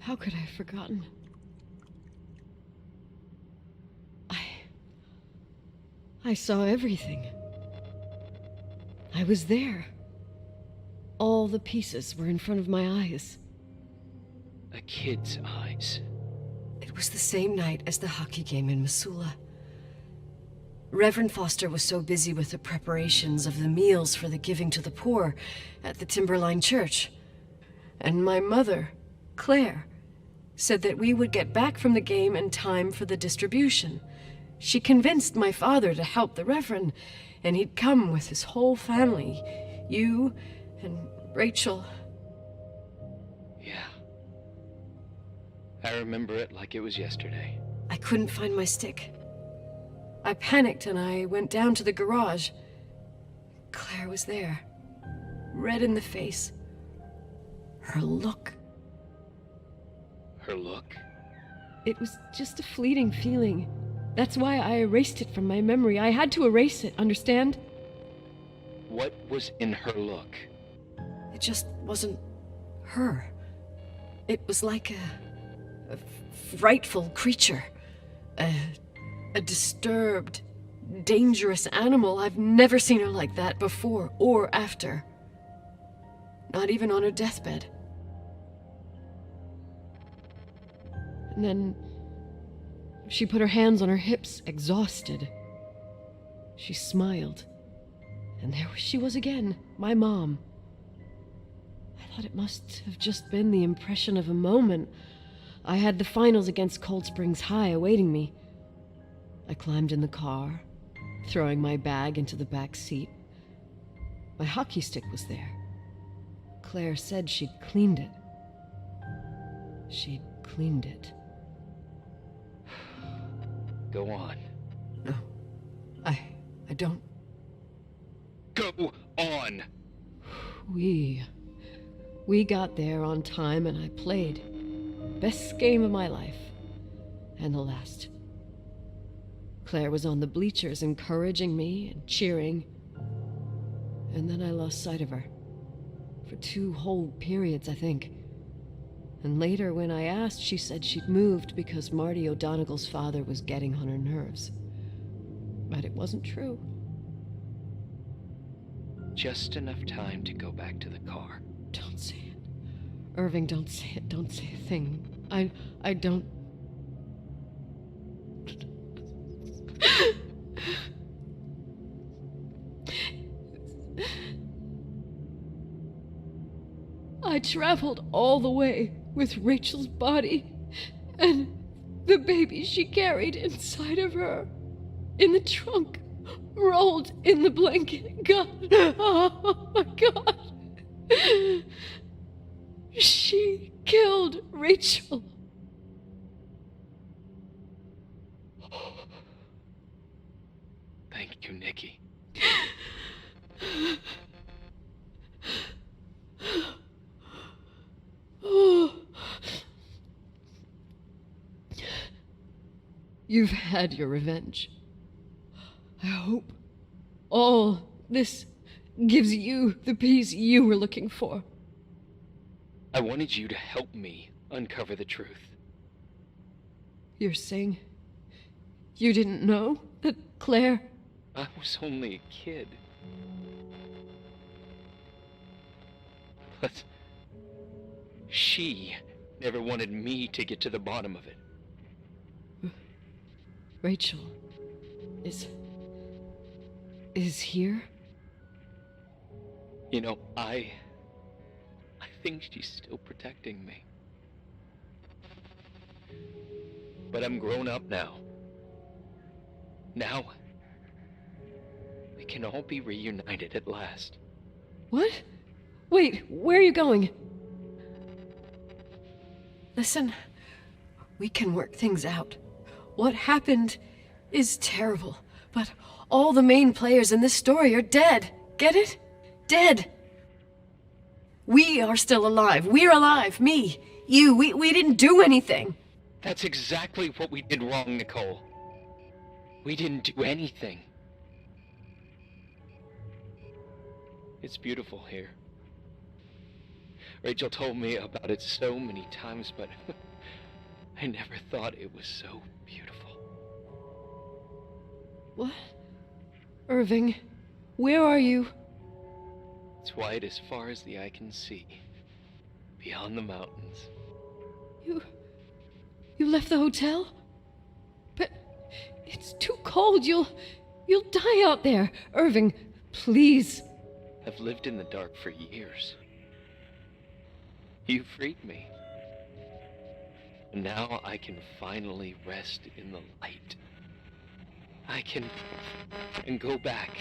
How could I have forgotten? I saw everything. I was there. All the pieces were in front of my eyes. A kid's eyes. It was the same night as the hockey game in Missoula. Reverend Foster was so busy with the preparations of the meals for the giving to the poor at the Timberline Church. And my mother, Claire, said that we would get back from the game in time for the distribution. She convinced my father to help the Reverend, and he'd come with his whole family. You and Rachel. Yeah. I remember it like it was yesterday. I couldn't find my stick. I panicked and I went down to the garage. Claire was there, red in the face. Her look. Her look? It was just a fleeting feeling. That's why I erased it from my memory. I had to erase it, understand? What was in her look? It just wasn't her. It was like a frightful creature. A disturbed, dangerous animal. I've never seen her like that before or after. Not even on her deathbed. And then she put her hands on her hips, exhausted. She smiled. And there she was again, my mom. I thought it must have just been the impression of a moment. I had the finals against Cold Springs High awaiting me. I climbed in the car, throwing my bag into the back seat. My hockey stick was there. Claire said she'd cleaned it. She'd cleaned it. Go on. No, I don't. Go on! We got there on time and I played. Best game of my life. And the last. Claire was on the bleachers encouraging me and cheering. And then I lost sight of her. For 2 whole periods, I think. And later, when I asked, she said she'd moved because Marty O'Donegal's father was getting on her nerves. But it wasn't true. Just enough time to go back to the car. Don't say it. Irving, don't say it. Don't say a thing. I don't... I traveled all the way with Rachel's body and the baby she carried inside of her in the trunk, rolled in the blanket. God, oh my God. She killed Rachel. Thank you, Nikki. Oh. You've had your revenge. I hope all this gives you the peace you were looking for. I wanted you to help me uncover the truth. You're saying you didn't know that Claire... I was only a kid. But she never wanted me to get to the bottom of it. Rachel is here? You know, I think she's still protecting me. But I'm grown up now. Now, we can all be reunited at last. What? Wait, where are you going? Listen, we can work things out. What happened is terrible, but all the main players in this story are dead. Get it? Dead. We are still alive. We're alive. Me, you, we didn't do anything. That's exactly what we did wrong, Nicole. We didn't do anything. It's beautiful here. Rachel told me about it so many times, but I never thought it was so beautiful. What? Irving, where are you? It's white as far as the eye can see, beyond the mountains. You left the hotel? But it's too cold. You'll die out there. Irving, please. I've lived in the dark for years. You freed me. And now I can finally rest in the light. I can go back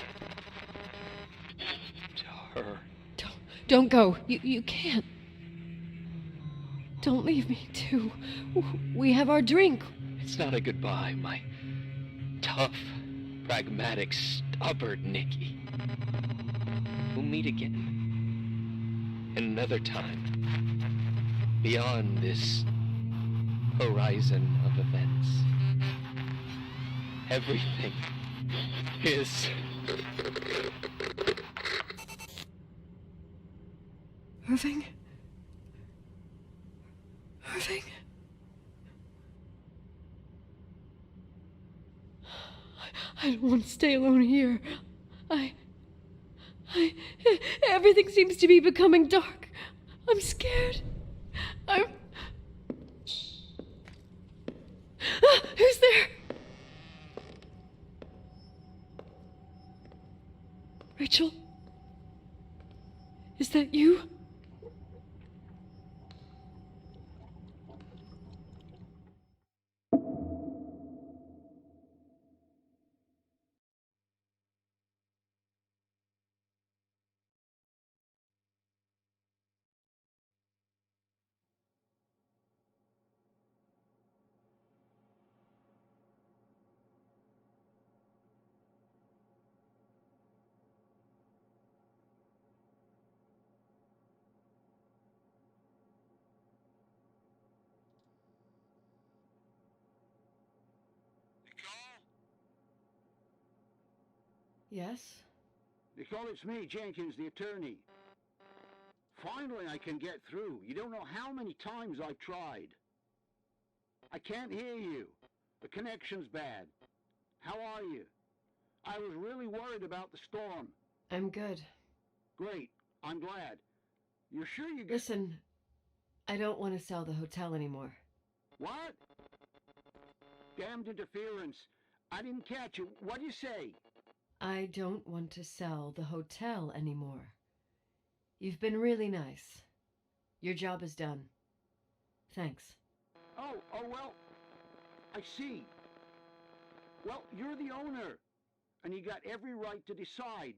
to her. Don't go. You can't. Don't leave me, too. We have our drink. It's not a goodbye, my tough, pragmatic, stubborn Nikki. We'll meet again. Another time. Beyond this horizon of events. Everything is... Irving? Irving? I don't want to stay alone here. Everything seems to be becoming dark. I'm scared. Who's there? Rachel? Is that you? Yes? Nicole, it's me, Jenkins, the attorney. Finally, I can get through. You don't know how many times I've tried. I can't hear you. The connection's bad. How are you? I was really worried about the storm. I'm good. Great. I'm glad. You're sure you get... Listen, I don't want to sell the hotel anymore. What? Damned interference. I didn't catch you. What'd you say? I don't want to sell the hotel anymore. You've been really nice. Your job is done. Thanks. Oh, well, I see. Well, you're the owner, and you got every right to decide.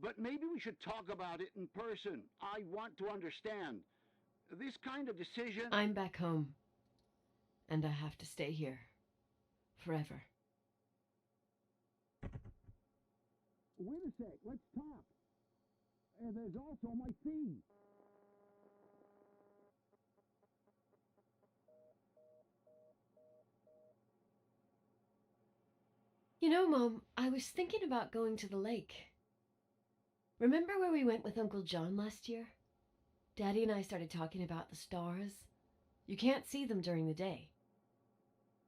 But maybe we should talk about it in person. I want to understand. This kind of decision... I'm back home, and I have to stay here. Forever. Wait a sec, let's talk. There's also my fee. You know, Mom, I was thinking about going to the lake. Remember where we went with Uncle John last year? Daddy and I started talking about the stars. You can't see them during the day,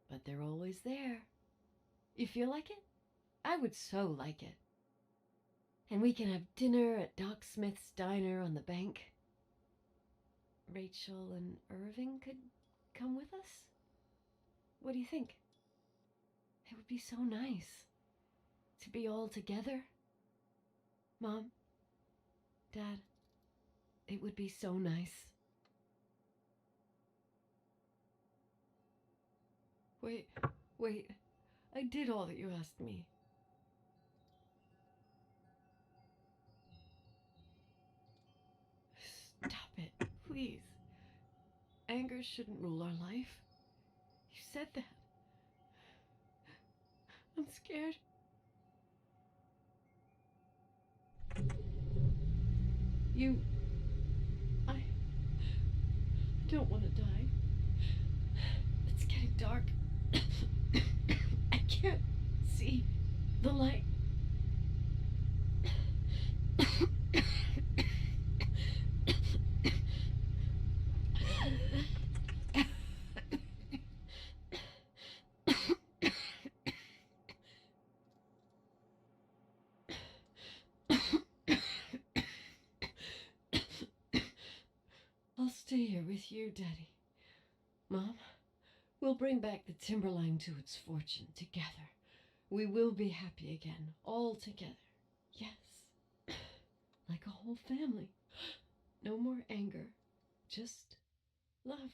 but they're always there. You feel like it? I would so like it. And we can have dinner at Doc Smith's diner on the bank. Rachel and Irving could come with us? What do you think? It would be so nice to be all together. Mom, Dad, it would be so nice. Wait, I did all that you asked me. Stop it, please. Anger shouldn't rule our life. You said that. I'm scared. I don't want to die. It's getting dark. I can't see the light. stay here with you, Daddy. Mom, we'll bring back the Timberline to its fortune together. We will be happy again, all together. Yes. Like a whole family. No more anger, just love.